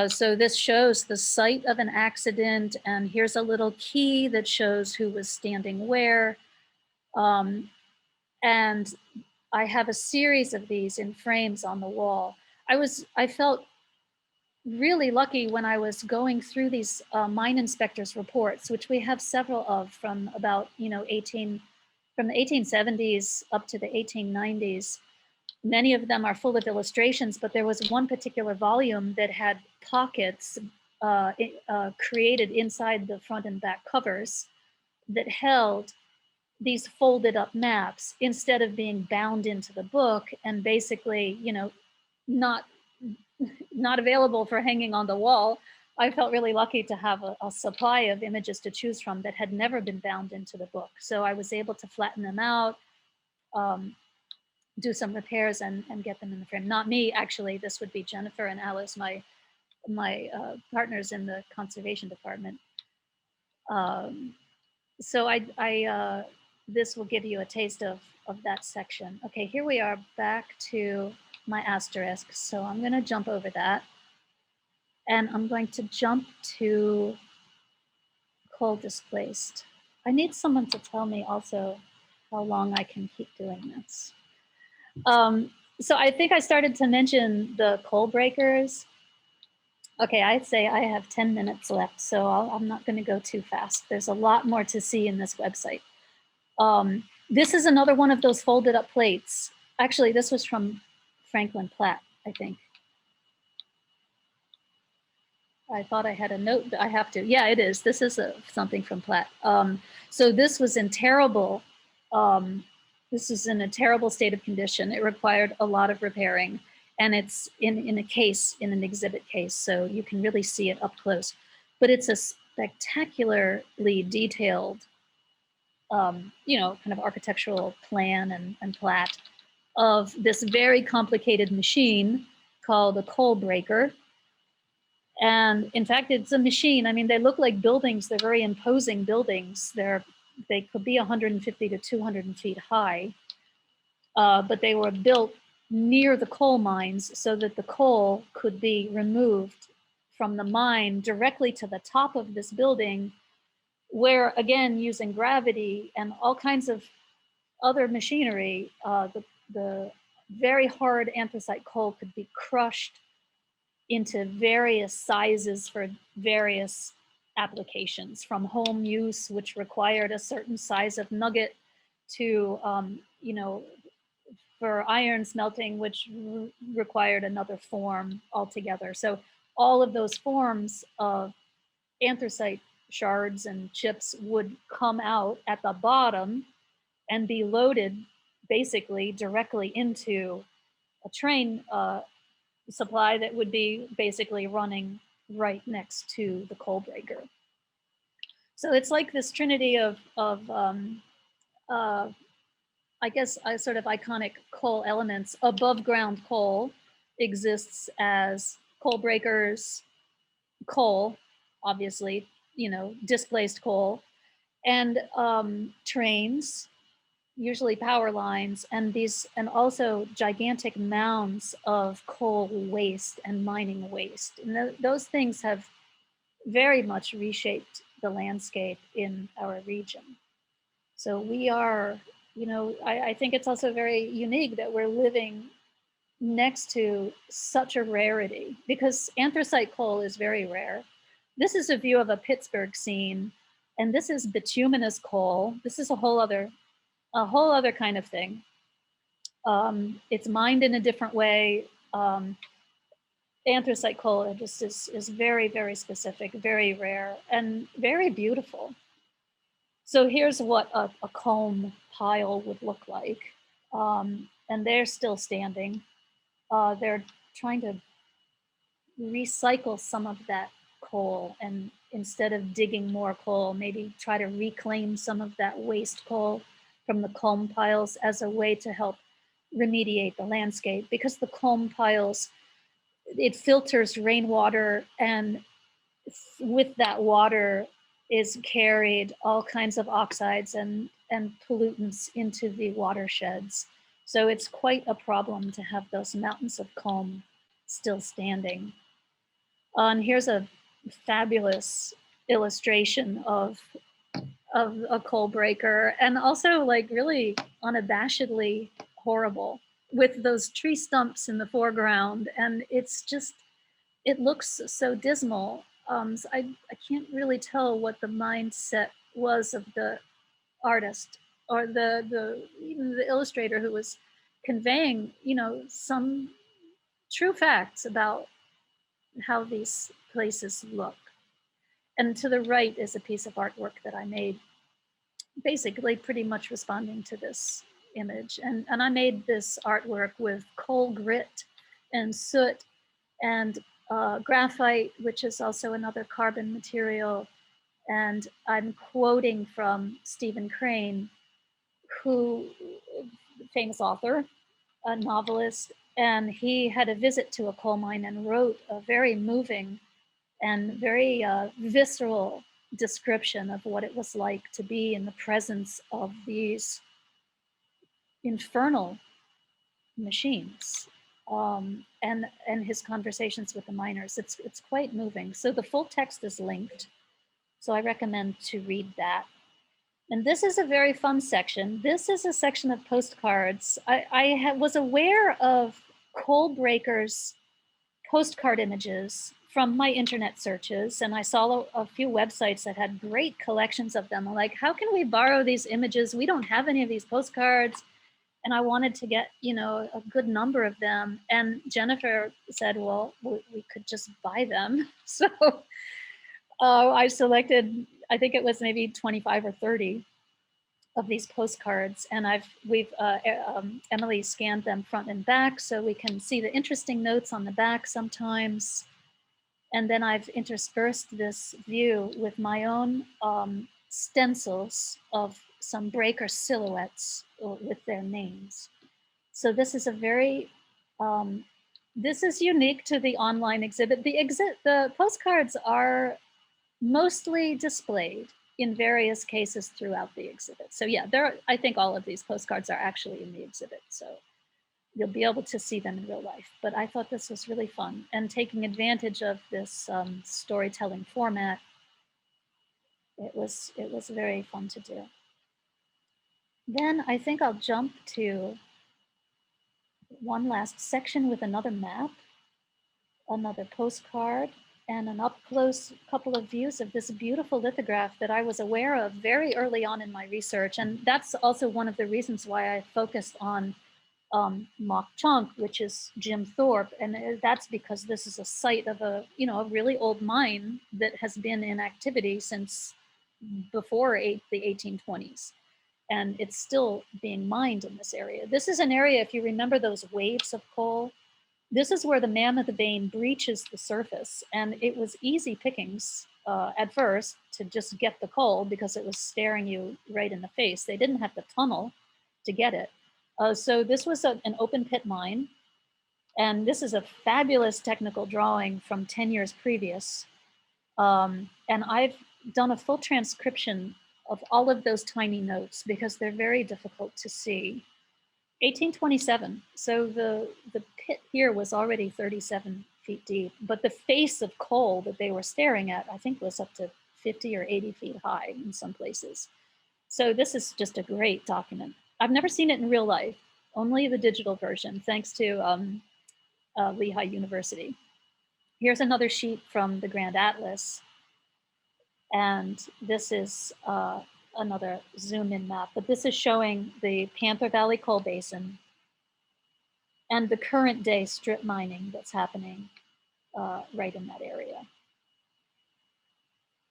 So this shows the site of an accident, and here's a little key that shows who was standing where. And I have a series of these in frames on the wall. I felt really lucky when I was going through these mine inspectors reports, which we have several of from about, from the 1870s up to the 1890s. Many of them are full of illustrations, but there was one particular volume that had pockets created inside the front and back covers that held these folded up maps instead of being bound into the book and basically, not available for hanging on the wall. I felt really lucky to have a supply of images to choose from that had never been bound into the book. So I was able to flatten them out, do some repairs and get them in the frame. Not me, actually. This would be Jennifer and Alice, my partners in the conservation department. So this will give you a taste of that section. Okay, here we are back to my asterisk. So I'm going to jump over that. And I'm going to jump to coal displaced. I need someone to tell me also how long I can keep doing this. So I think I started to mention the coal breakers. Okay, I'd say I have 10 minutes left, so I'm not going to go too fast. There's a lot more to see in this website. This is another one of those folded up plates. Actually, this was from Franklin Platt, I think. I thought I had a note. I have to. Yeah, it is. This is something from Platt. So this was in terrible. This is in a terrible state of condition. It required a lot of repairing, and it's in a case, in an exhibit case, so you can really see it up close. But it's a spectacularly detailed, kind of architectural plan and plat of this very complicated machine called a coal breaker. And in fact, it's a machine. I mean, they look like buildings. They're very imposing buildings. They could be 150 to 200 feet high, but they were built near the coal mines so that the coal could be removed from the mine directly to the top of this building, where, again, using gravity and all kinds of other machinery, the very hard anthracite coal could be crushed into various sizes for various applications, from home use, which required a certain size of nugget, to for iron smelting, which required another form altogether. So all of those forms of anthracite shards and chips would come out at the bottom and be loaded basically directly into a train supply that would be basically running right next to the coal breaker. So it's like this trinity of I guess, sort of iconic coal elements. Above ground coal exists as coal breakers, coal, obviously, displaced coal, and trains, usually power lines, and also gigantic mounds of coal waste and mining waste. And those things have very much reshaped the landscape in our region. So we are, I think it's also very unique that we're living next to such a rarity, because anthracite coal is very rare. This is a view of a Pittsburgh scene, and this is bituminous coal. This is a whole other kind of thing. It's mined in a different way. Anthracite coal just is very, very specific, very rare, and very beautiful. So here's what a comb pile would look like. And they're still standing. They're trying to recycle some of that coal, and instead of digging more coal, maybe try to reclaim some of that waste coal from the comb piles as a way to help remediate the landscape, because the comb piles, it filters rainwater, and with that water is carried all kinds of oxides and pollutants into the watersheds. So it's quite a problem to have those mountains of comb still standing. And here's a fabulous illustration of a coal breaker, and also like really unabashedly horrible, with those tree stumps in the foreground. And it's just, it looks so dismal. So I can't really tell what the mindset was of the artist or even the illustrator who was conveying, some true facts about how these places look. And to the right is a piece of artwork that I made, basically pretty much responding to this image. And I made this artwork with coal grit and soot and graphite, which is also another carbon material. And I'm quoting from Stephen Crane, who, famous author, a novelist, and he had a visit to a coal mine and wrote a very moving and very visceral description of what it was like to be in the presence of these infernal machines, and his conversations with the miners. It's quite moving. So the full text is linked, so I recommend to read that. And this is a very fun section. This is a section of postcards. I was aware of coal breakers postcard images from my internet searches, and I saw a few websites that had great collections of them. I'm like, how can we borrow these images? We don't have any of these postcards. And I wanted to get, a good number of them. And Jennifer said, well, we could just buy them. So I selected, I think it was maybe 25 or 30 of these postcards, and Emily scanned them front and back so we can see the interesting notes on the back sometimes. And then I've interspersed this view with my own stencils of some breaker silhouettes with their names. So this is a very, this is unique to the online exhibit. The postcards are mostly displayed in various cases throughout the exhibit. So yeah, I think all of these postcards are actually in the exhibit. So you'll be able to see them in real life. But I thought this was really fun, and taking advantage of this storytelling format, it was very fun to do. Then I think I'll jump to one last section with another map, another postcard, and an up-close couple of views of this beautiful lithograph that I was aware of very early on in my research. And that's also one of the reasons why I focused on Mauch Chunk, which is Jim Thorpe. And that's because this is a site of a really old mine that has been in activity since before the 1820s. And it's still being mined in this area. This is an area, if you remember those waves of coal, this is where the Mammoth vein breaches the surface, and it was easy pickings at first to just get the coal because it was staring you right in the face. They didn't have to tunnel to get it. So this was an open pit mine, and this is a fabulous technical drawing from 10 years previous. And I've done a full transcription of all of those tiny notes because they're very difficult to see. 1827, so the pit here was already 37 feet deep, but the face of coal that they were staring at, I think, was up to 50 or 80 feet high in some places. So this is just a great document. I've never seen it in real life, only the digital version, thanks to Lehigh University. Here's another sheet from the Grand Atlas, and this is another zoom in map, but this is showing the Panther Valley Coal Basin and the current day strip mining that's happening right in that area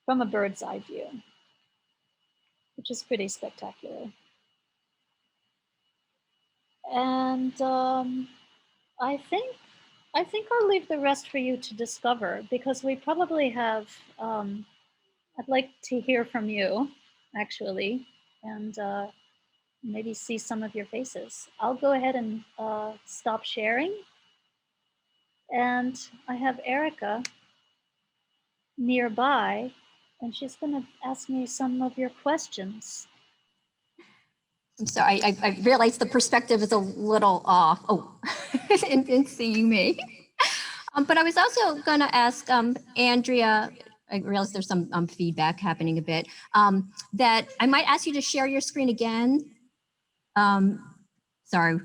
from a bird's eye view, which is pretty spectacular. And I think I'll leave the rest for you to discover, because we probably have, I'd like to hear from you, actually, and maybe see some of your faces. I'll go ahead and stop sharing. And I have Erica nearby, and she's going to ask me some of your questions.
I'm sorry, I realized the perspective is a little off. Oh, in seeing me. But I was also going to ask Andrea, I realize there's some feedback happening a bit, that I might ask you to share your screen again. Sorry.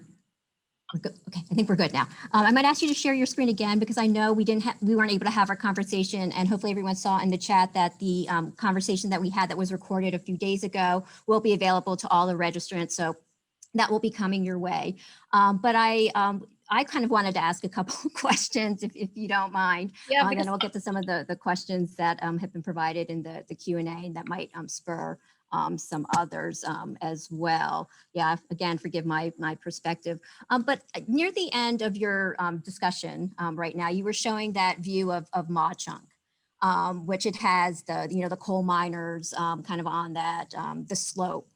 We're good. Okay, I think we're good now. I might ask you to share your screen again because I know we weren't able to have our conversation, and hopefully everyone saw in the chat that the conversation that we had that was recorded a few days ago will be available to all the registrants. So that will be coming your way. But I kind of wanted to ask a couple of questions, if you don't mind.
Yeah,
and then we'll get to some of the questions that have been provided in the Q&A, and that might spur some others as well. Yeah, again, forgive my perspective. But near the end of your discussion right now, you were showing that view of Mauchunk, which it has the coal miners kind of on that, the slope.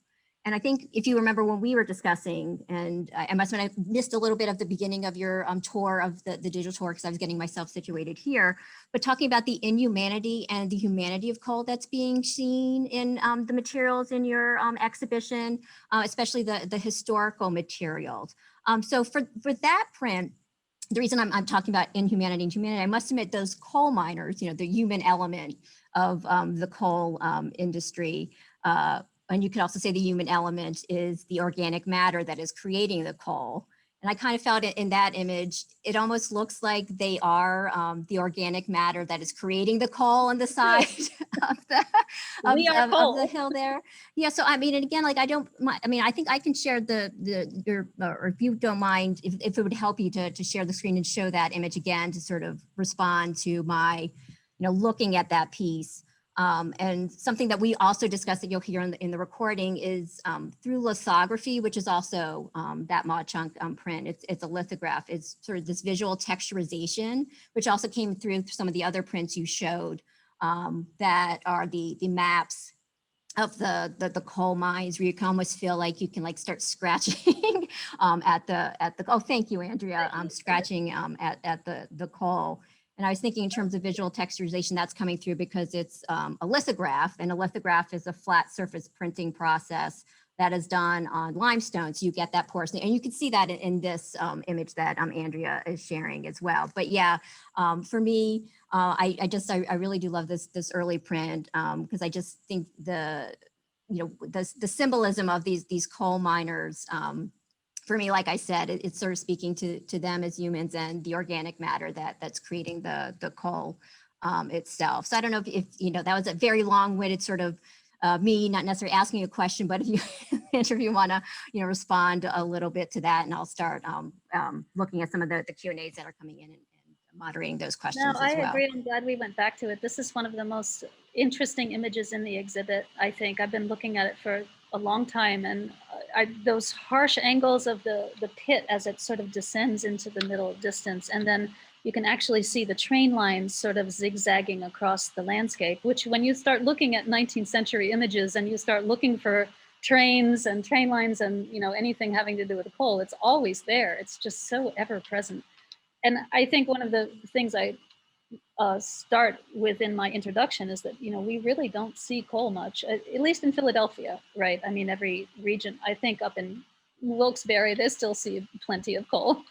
And I think if you remember when we were discussing, and I must have missed a little bit of the beginning of your tour of the digital tour because I was getting myself situated here, but talking about the inhumanity and the humanity of coal that's being seen in the materials in your exhibition, especially the historical materials. So for that print, the reason I'm talking about inhumanity and humanity, I must admit those coal miners, the human element of the coal industry, and you could also say the human element is the organic matter that is creating the coal. And I kind of felt it in that image, it almost looks like they are the organic matter that is creating the coal on the side of the hill there. Yeah, so I mean, and again, like I think I can share or if you don't mind, if it would help you to share the screen and show that image again to sort of respond to my, looking at that piece. And something that we also discussed that you'll hear in the recording is through lithography, which is also that Mauchunk print. It's a lithograph. It's sort of this visual texturization, which also came through some of the other prints you showed that are the maps of the coal mines, where you can almost feel like you can start scratching at the oh, thank you, Andrea, scratching at the coal. And I was thinking in terms of visual texturization, that's coming through because it's a lithograph, and a lithograph is a flat surface printing process that is done on limestone. So you get that porosity, and you can see that in this image that Andrea is sharing as well. But yeah, for me, I really do love this early print because I just think the symbolism of these coal miners. For me, like I said, it's sort of speaking to them as humans and the organic matter that's creating the coal itself. So I don't know if that was a very long-winded sort of me not necessarily asking a question, but if you want to respond a little bit to that, and I'll start looking at some of the Q&As that are coming in and moderating those questions as well.
I agree. I'm glad we went back to it. This is one of the most interesting images in the exhibit, I think. I've been looking at it for a long time, and those harsh angles of the pit as it sort of descends into the middle distance, and then you can actually see the train lines sort of zigzagging across the landscape, which when you start looking at 19th century images and you start looking for trains and train lines and anything having to do with coal, it's always there. It's just so ever present. And I think one of the things I start with in my introduction is that, we really don't see coal much, at least in Philadelphia, right? I mean, every region, I think up in Wilkes-Barre, they still see plenty of coal.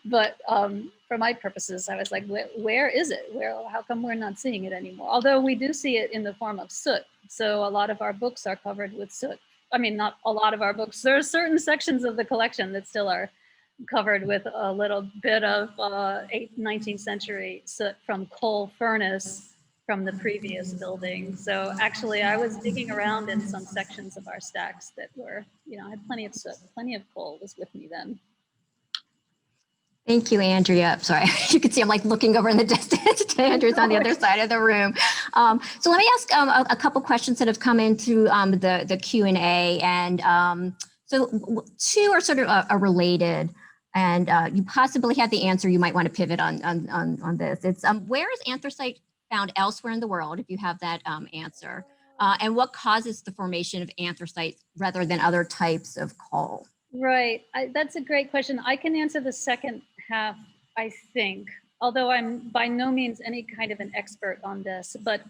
But for my purposes, I was like, where is it? How come we're not seeing it anymore? Although we do see it in the form of soot. So a lot of our books are covered with soot. I mean, not a lot of our books. There are certain sections of the collection that still are covered with a little bit of 19th century soot from coal furnace from the previous building. So actually I was digging around in some sections of our stacks that were, had plenty of soot, plenty of coal was with me then.
Thank you, Andrea. Sorry, you can see I'm looking over in the distance. Andrea's on the other side of the room. So let me ask a couple questions that have come in through the Q&A. And so two are sort of related. And you possibly have the answer. You might want to pivot on this. It's where is anthracite found elsewhere in the world, if you have that answer? And what causes the formation of anthracite rather than other types of coal?
Right. That's a great question. I can answer the second half, I think, although I'm by no means any kind of an expert on this. But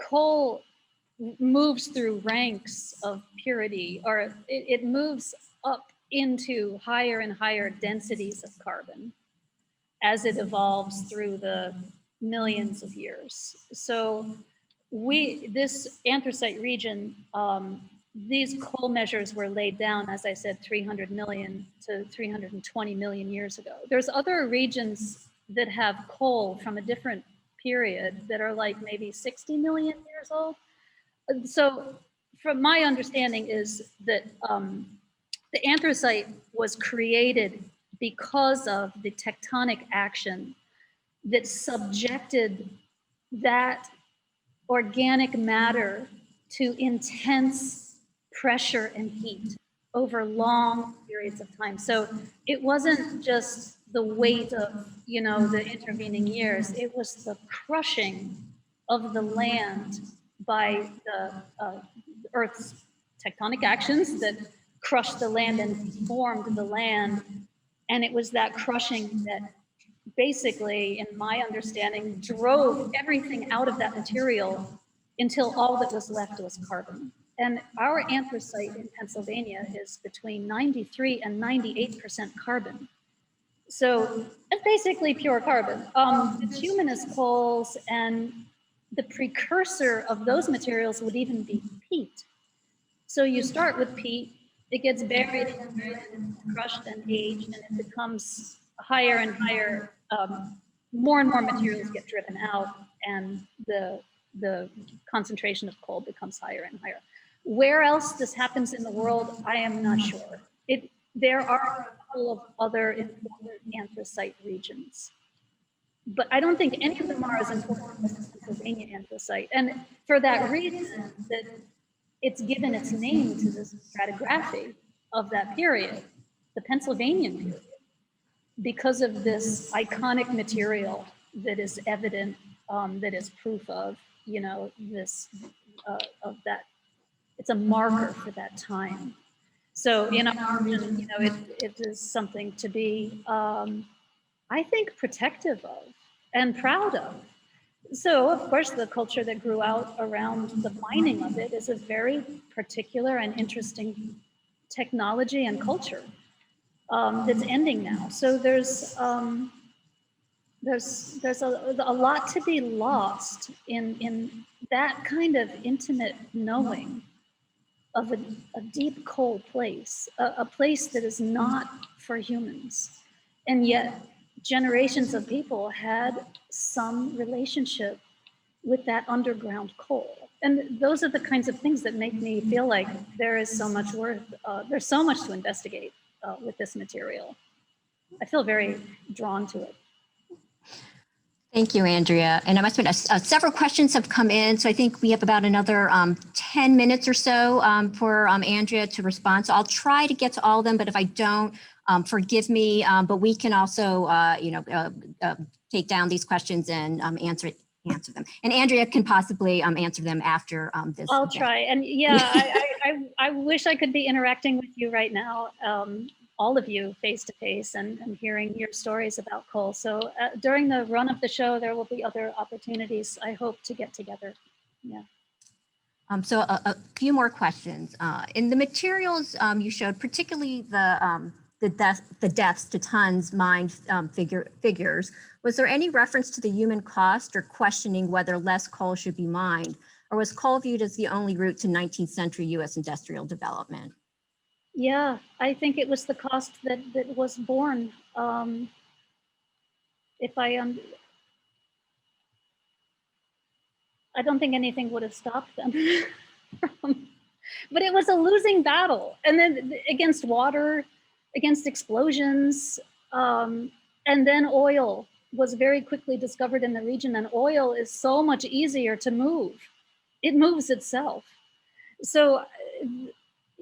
coal moves through ranks of purity, or it moves up into higher and higher densities of carbon as it evolves through the millions of years. So this anthracite region these coal measures were laid down, as I said, 300 million to 320 million years ago. There's other regions that have coal from a different period that are like maybe 60 million years old. So from my understanding is that the anthracite was created because of the tectonic action that subjected that organic matter to intense pressure and heat over long periods of time. So it wasn't just the weight of, the intervening years, it was the crushing of the land by the Earth's tectonic actions that crushed the land and formed the land. And it was that crushing that basically, in my understanding, drove everything out of that material until all that was left was carbon. And our anthracite in Pennsylvania is between 93 and 98% carbon. So it's basically pure carbon. Bituminous coals and the precursor of those materials would even be peat. So you start with peat, it gets buried and crushed and aged, and it becomes higher and higher. More and more materials get driven out, and the concentration of coal becomes higher and higher. Where else this happens in the world, I am not sure. There are a couple of other important anthracite regions, but I don't think any of them are as important as the Pennsylvania anthracite. And for that reason, that it's given its name to this stratigraphy of that period, the Pennsylvanian period, because of this iconic material that is evident, that is proof of, this, of that. It's a marker for that time. So in our region, it is something to be, I think, protective of and proud of. So, of course, the culture that grew out around the mining of it is a very particular and interesting technology and culture that's ending now. So there's a lot to be lost in that kind of intimate knowing of a deep coal place, a place that is not for humans. And yet generations of people had some relationship with that underground coal. And those are the kinds of things that make me feel like there is so much there's so much to investigate with this material. I feel very drawn to it.
Thank you, Andrea. And I must admit, several questions have come in. So I think we have about another 10 minutes or so for Andrea to respond. So I'll try to get to all of them, but if I don't, forgive me. But we can also, take down these questions and answer them. And Andrea can possibly answer them after this.
I'll try. And yeah, I wish I could be interacting with you right now. All of you face to face and hearing your stories about coal. So during the run of the show, there will be other opportunities, I hope, to get together. Yeah.
So a few more questions. In the materials you showed, particularly the depths to tons mined figures, was there any reference to the human cost or questioning whether less coal should be mined? Or was coal viewed as the only route to 19th century US industrial development?
Yeah, I think it was the cost that was born. I don't think anything would have stopped them. But it was a losing battle. And then against water, against explosions, and then oil was very quickly discovered in the region, and oil is so much easier to move. It moves itself. So,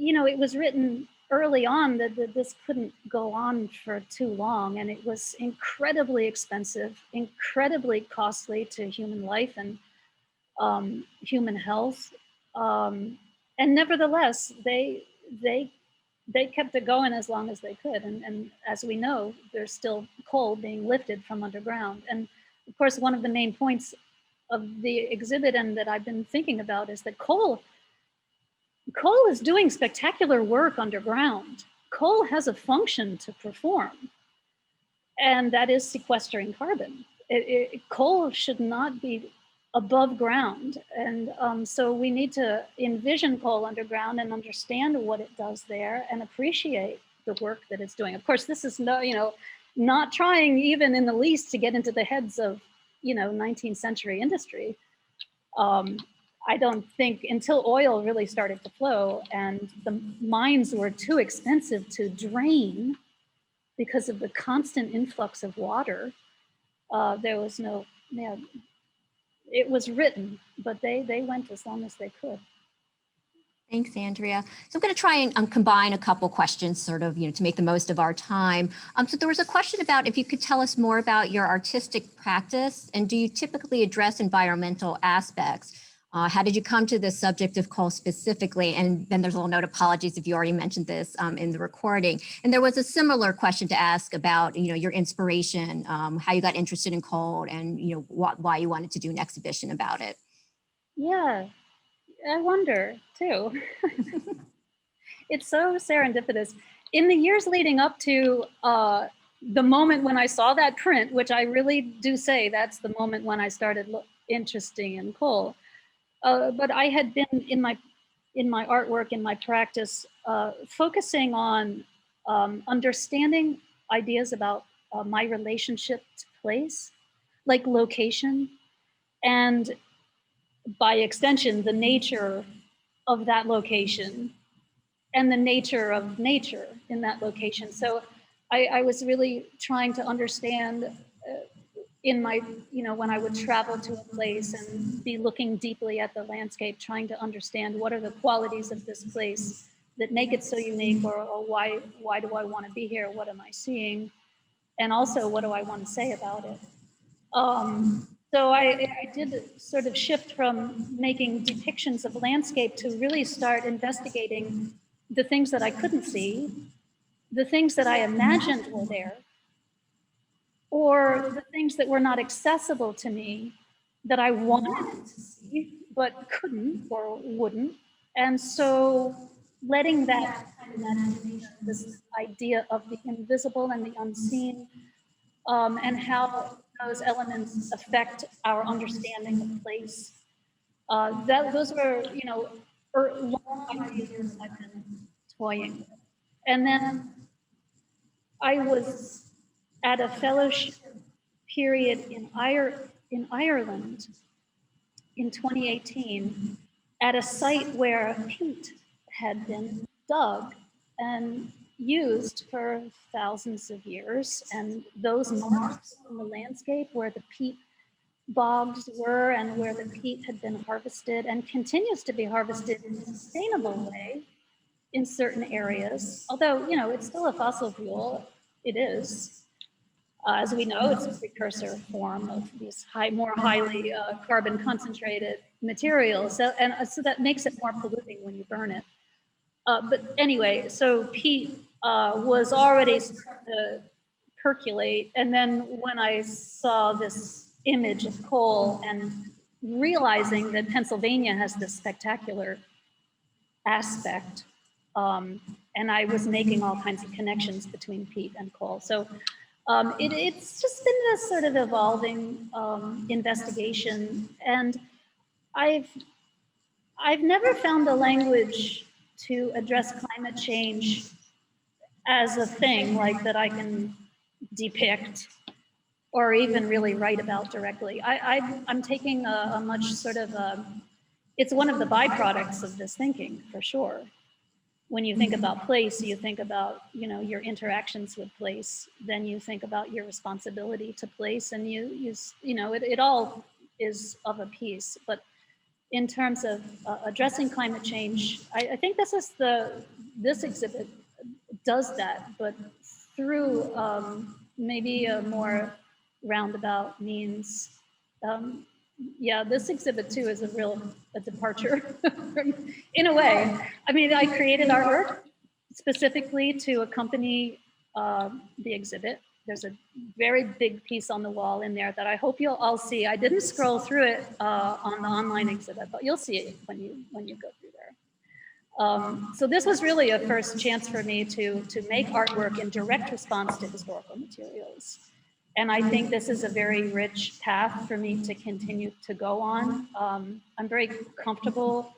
it was written early on that this couldn't go on for too long, and it was incredibly expensive, incredibly costly to human life and human health. And nevertheless, they kept it going as long as they could. And as we know, there's still coal being lifted from underground. And of course, one of the main points of the exhibit and that I've been thinking about is that coal is doing spectacular work underground. Coal has a function to perform, and that is sequestering carbon. Coal should not be above ground. And so we need to envision coal underground and understand what it does there and appreciate the work that it's doing. Of course, this is not trying even in the least to get into the heads of, 19th century industry. I don't think until oil really started to flow and the mines were too expensive to drain because of the constant influx of water, there was no, it was written, but they went as long as they could.
Thanks, Andrea. So I'm going to try and combine a couple questions sort of, to make the most of our time. So there was a question about if you could tell us more about your artistic practice and do you typically address environmental aspects? How did you come to the subject of coal specifically? And then there's a little note, apologies if you already mentioned this in the recording. And there was a similar question to ask about, your inspiration, how you got interested in coal and, why you wanted to do an exhibition about it.
Yeah, I wonder too. It's so serendipitous. In the years leading up to the moment when I saw that print, which I really do say that's the moment when I started interesting in coal. But I had been in my artwork, in my practice, focusing on understanding ideas about my relationship to place, like location, and by extension, the nature of that location and the nature of nature in that location. So I was really trying to understand in my, when I would travel to a place and be looking deeply at the landscape, trying to understand what are the qualities of this place that make it so unique, or why do I want to be here? What am I seeing? And also, what do I want to say about it? So I did sort of shift from making depictions of landscape to really start investigating the things that I couldn't see, the things that I imagined were there, or the things that were not accessible to me that I wanted to see, but couldn't or wouldn't. And so letting that kind of imagination, this idea of the invisible and the unseen, and how those elements affect our understanding of place. Those were, long ideas I've been toying with. And then I was at a fellowship period in Ireland in 2018 at a site where peat had been dug and used for thousands of years. And those marks on the landscape where the peat bogs were and where the peat had been harvested and continues to be harvested in a sustainable way in certain areas. Although, it's still a fossil fuel, it is. As we know, it's a precursor form of these more highly carbon concentrated materials. So that makes it more polluting when you burn it. But anyway, so peat was already starting to percolate. And then when I saw this image of coal and realizing that Pennsylvania has this spectacular aspect, and I was making all kinds of connections between peat and coal. So it's just been this sort of evolving investigation, and I've never found a language to address climate change as a thing like that I can depict or even really write about directly. I'm taking a much sort of it's one of the byproducts of this thinking for sure. When you think about place, you think about, your interactions with place, then you think about your responsibility to place, and it all is of a piece. But in terms of addressing climate change, I think this exhibit does that, but through maybe a more roundabout means. Yeah, this exhibit too is a departure in a way. I mean, I created artwork specifically to accompany the exhibit. There's a very big piece on the wall in there that I hope you'll all see. I didn't scroll through it on the online exhibit, but you'll see it when you go through there. So this was really a first chance for me to make artwork in direct response to historical materials. And I think this is a very rich path for me to continue to go on. I'm very comfortable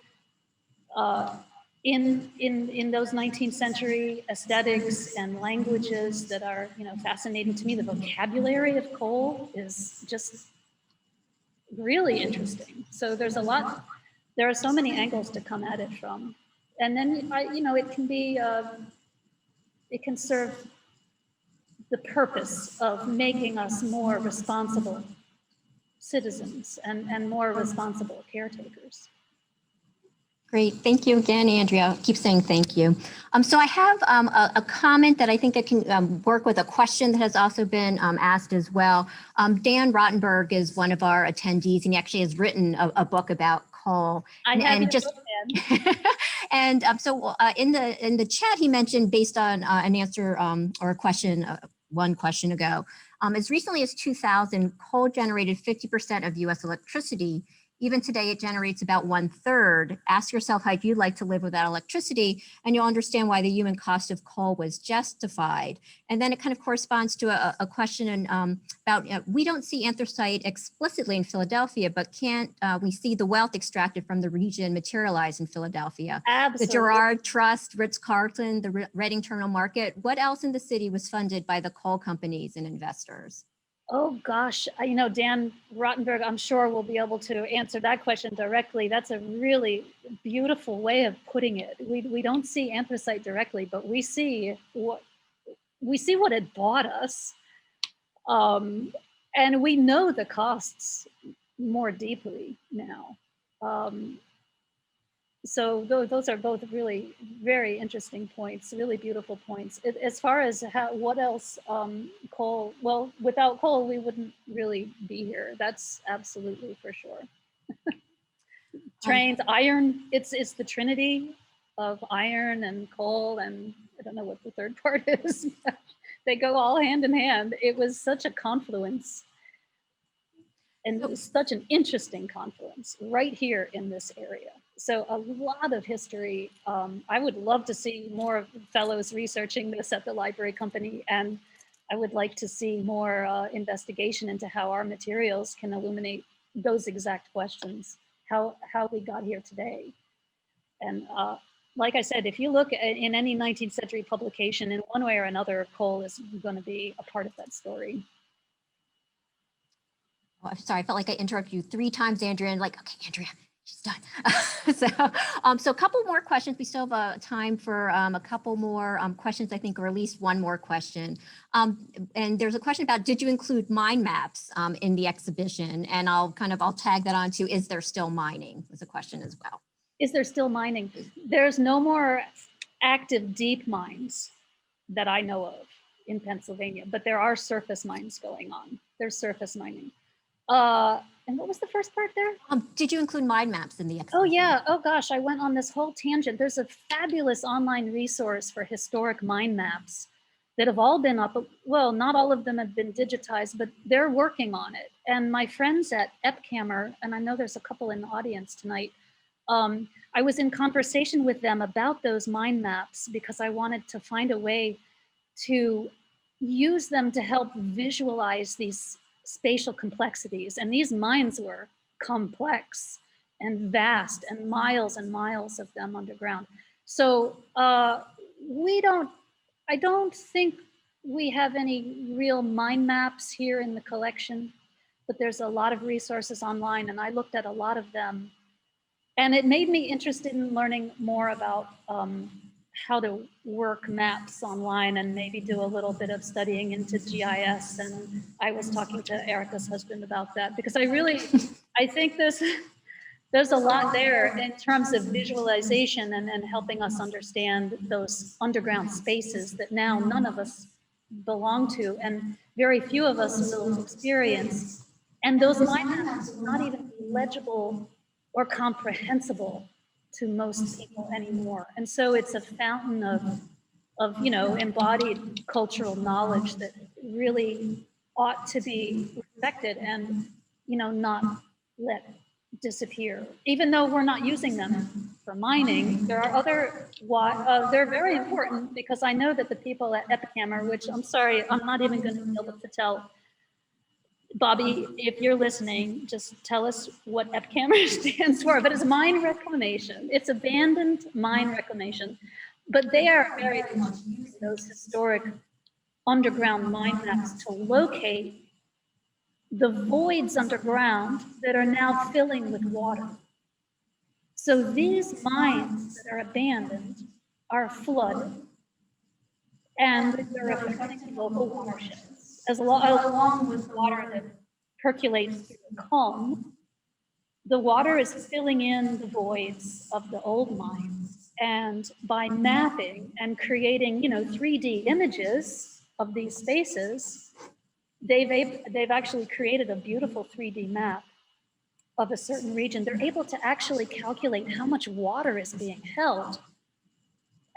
in those 19th century aesthetics and languages that are, fascinating to me. The vocabulary of coal is just really interesting. So there are so many angles to come at it from. And then, it can serve the purpose of making us more responsible citizens and more responsible caretakers.
Great, thank you again, Andrea. Keep saying thank you. So I have a comment that I think that can work with a question that has also been asked as well. Dan Rottenberg is one of our attendees, and he actually has written a book about coal. And so in the chat, he mentioned, based on an answer or a question one question ago, as recently as 2000, coal generated 50% of US electricity. Even today, it generates about 1/3. Ask yourself how you'd like to live without electricity, and you'll understand why the human cost of coal was justified. And then it kind of corresponds to a question about, we don't see anthracite explicitly in Philadelphia, but can't we see the wealth extracted from the region materialize in Philadelphia?
Absolutely.
The Girard Trust, Ritz-Carlton, the Reading Terminal Market. What else in the city was funded by the coal companies and investors?
Oh gosh, Dan Rottenberg, I'm sure will be able to answer that question directly. That's a really beautiful way of putting it. We don't see anthracite directly, but we see what it bought us, and we know the costs more deeply now. So those are both really very interesting points, really beautiful points. As far as what else, coal, well, without coal, we wouldn't really be here. That's absolutely for sure. Trains, iron, it's the trinity of iron and coal, and I don't know what the third part is. They go all hand in hand. It was such a confluence, and it was such an interesting confluence right here in this area. So a lot of history. I would love to see more fellows researching this at the library company, and I would like to see more investigation into how our materials can illuminate those exact questions, how we got here today. And like I said, if you look in any 19th century publication, in one way or another, coal is going to be a part of that story.
Oh, I'm sorry, I felt like I interrupted you 3 times, Andrea, and like, okay, Andrea, she's done. So a couple more questions. We still have time for a couple more questions, I think, or at least one more question. And there's a question about, did you include mine maps in the exhibition? And I'll tag that on to, is there still mining? Was a question as well.
Is there still mining? There's no more active deep mines that I know of in Pennsylvania, but there are surface mines going on. There's surface mining. And what was the first part there?
Did you include mine maps in the exhibition?
Oh yeah, oh gosh, I went on this whole tangent. There's a fabulous online resource for historic mine maps that have all been up. Well, not all of them have been digitized, but they're working on it. And my friends at EPCAMR, and I know there's a couple in the audience tonight, I was in conversation with them about those mine maps because I wanted to find a way to use them to help visualize these spatial complexities. And these mines were complex and vast, and miles of them underground. So I don't think we have any real mine maps here in the collection, but there's a lot of resources online, and I looked at a lot of them. And it made me interested in learning more about how to work maps online and maybe do a little bit of studying into GIS. And I was talking to Erica's husband about that, because I think there's a lot there in terms of visualization and helping us understand those underground spaces that now none of us belong to, and very few of us will experience. And those mine maps are not even legible or comprehensible to most people anymore. And so it's a fountain of embodied cultural knowledge that really ought to be respected and not let disappear. Even though we're not using them for mining, there are other, they're very important, because I know that the people at EPCAMR, which I'm sorry, I'm not even going to be able to tell Bobby, if you're listening, just tell us what EPCAMR stands for, but it's mine reclamation. It's abandoned mine reclamation. But they are very much using those historic underground mine maps to locate the voids underground that are now filling with water. So these mines that are abandoned are flooded, and they're affecting local watersheds, along with water that percolates through the culm. The water is filling in the voids of the old mines, and by mapping and creating, 3D images of these spaces, they've actually created a beautiful 3D map of a certain region. They're able to actually calculate how much water is being held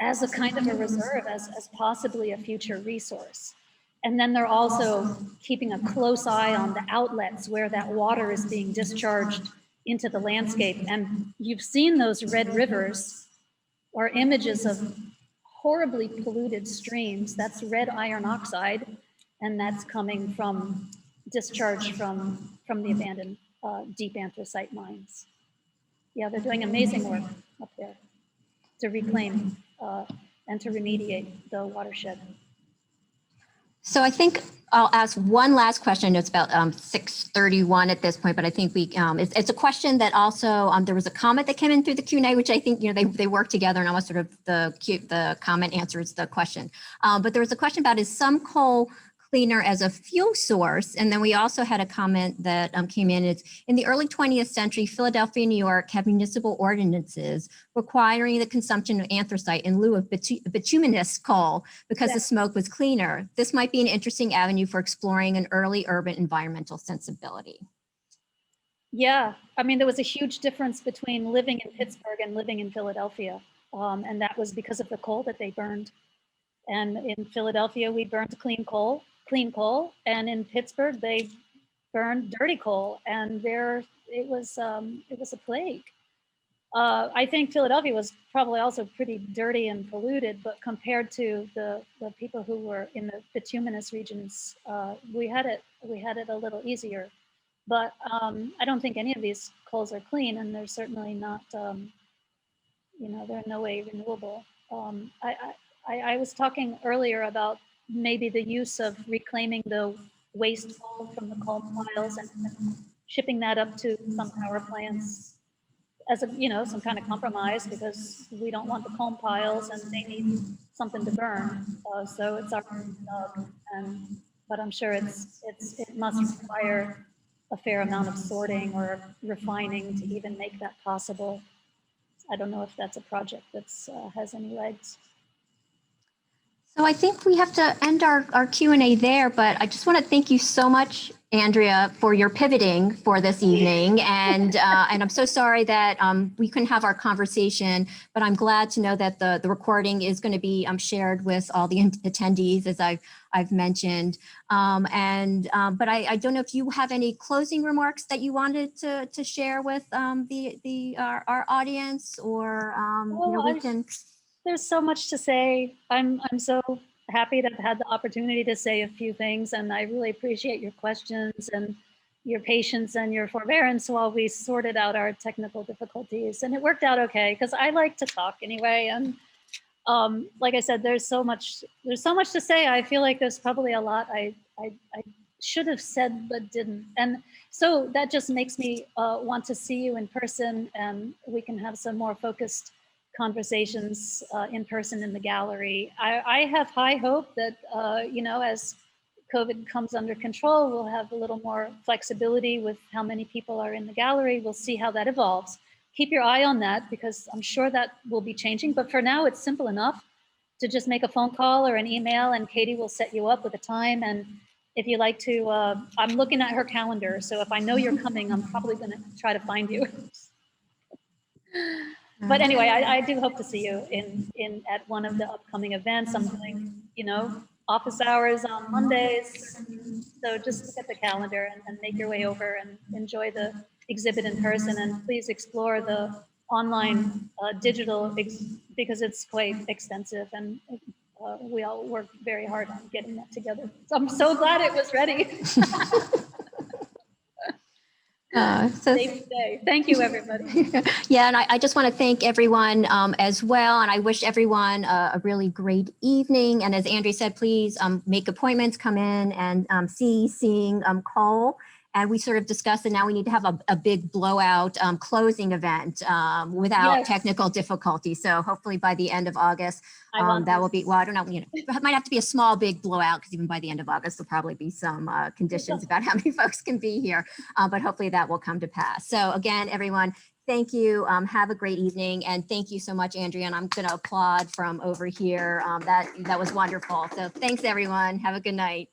as a kind of a reserve, as possibly a future resource. And then they're also keeping a close eye on the outlets where that water is being discharged into the landscape. And you've seen those red rivers or images of horribly polluted streams. That's red iron oxide, and that's coming from discharge from the abandoned deep anthracite mines. Yeah, they're doing amazing work up there to reclaim and to remediate the watershed.
So I think I'll ask one last question. I know it's about 6:31 at this point, but I think it's a question that also there was a comment that came in through the Q&A, which I think they work together, and almost sort of the comment answers the question. But there was a question about, is some coal cleaner as a fuel source? And then we also had a comment that came in. It's in the early 20th century, Philadelphia and New York have municipal ordinances requiring the consumption of anthracite in lieu of bituminous coal because the smoke was cleaner. This might be an interesting avenue for exploring an early urban environmental sensibility.
Yeah, I mean, there was a huge difference between living in Pittsburgh and living in Philadelphia. And that was because of the coal that they burned. And in Philadelphia, we burned clean coal, and in Pittsburgh they burned dirty coal, and it was a plague. I think Philadelphia was probably also pretty dirty and polluted, but compared to the people who were in the bituminous regions, we had it a little easier. But I don't think any of these coals are clean, and they're certainly not. They're in no way renewable. I was talking earlier about maybe the use of reclaiming the waste coal from the coal piles and shipping that up to some power plants as some kind of compromise, because we don't want the coal piles and they need something to burn. So it's our snub, but I'm sure it must require a fair amount of sorting or refining to even make that possible. I don't know if that's a project that has any legs.
So I think we have to end our Q&A there, but I just want to thank you so much, Andrea, for your pivoting for this evening. And I'm so sorry that we couldn't have our conversation, but I'm glad to know that the recording is going to be shared with all the attendees, as I've mentioned. But I don't know if you have any closing remarks that you wanted to share with our audience, or we can.
There's so much to say. I'm so happy to have had the opportunity to say a few things, and I really appreciate your questions and your patience and your forbearance while we sorted out our technical difficulties. And it worked out okay, because I like to talk anyway. And like I said, there's so much to say. I feel like there's probably a lot I should have said but didn't. And so that just makes me want to see you in person, and we can have some more focused conversations in person in the gallery. I have high hope that, as COVID comes under control, we'll have a little more flexibility with how many people are in the gallery. We'll see how that evolves. Keep your eye on that, because I'm sure that will be changing. But for now, it's simple enough to just make a phone call or an email, and Katie will set you up with a time. And if you like to, I'm looking at her calendar, so if I know you're coming, I'm probably going to try to find you. But anyway, I do hope to see you at one of the upcoming events. I'm doing, office hours on Mondays. So just look at the calendar and make your way over and enjoy the exhibit in person. And please explore the online digital, because it's quite extensive, and we all work very hard on getting that together. So I'm so glad it was ready.
So
Safe day. Thank you, everybody.
yeah, and I just want to thank everyone as well, and I wish everyone a really great evening. And as Andrea said, please make appointments, come in and seeing Cole. And we sort of discussed that now we need to have a big blowout closing event without
Yes.
technical difficulty. So hopefully by the end of August,
I want
that will
this.
be, well, I don't know, it might have to be a small, big blowout because even by the end of August, there'll probably be some conditions about how many folks can be here. But hopefully that will come to pass. So again, everyone, thank you. Have a great evening. And thank you so much, Andrea. And I'm going to applaud from over here. That was wonderful. So thanks, everyone. Have a good night.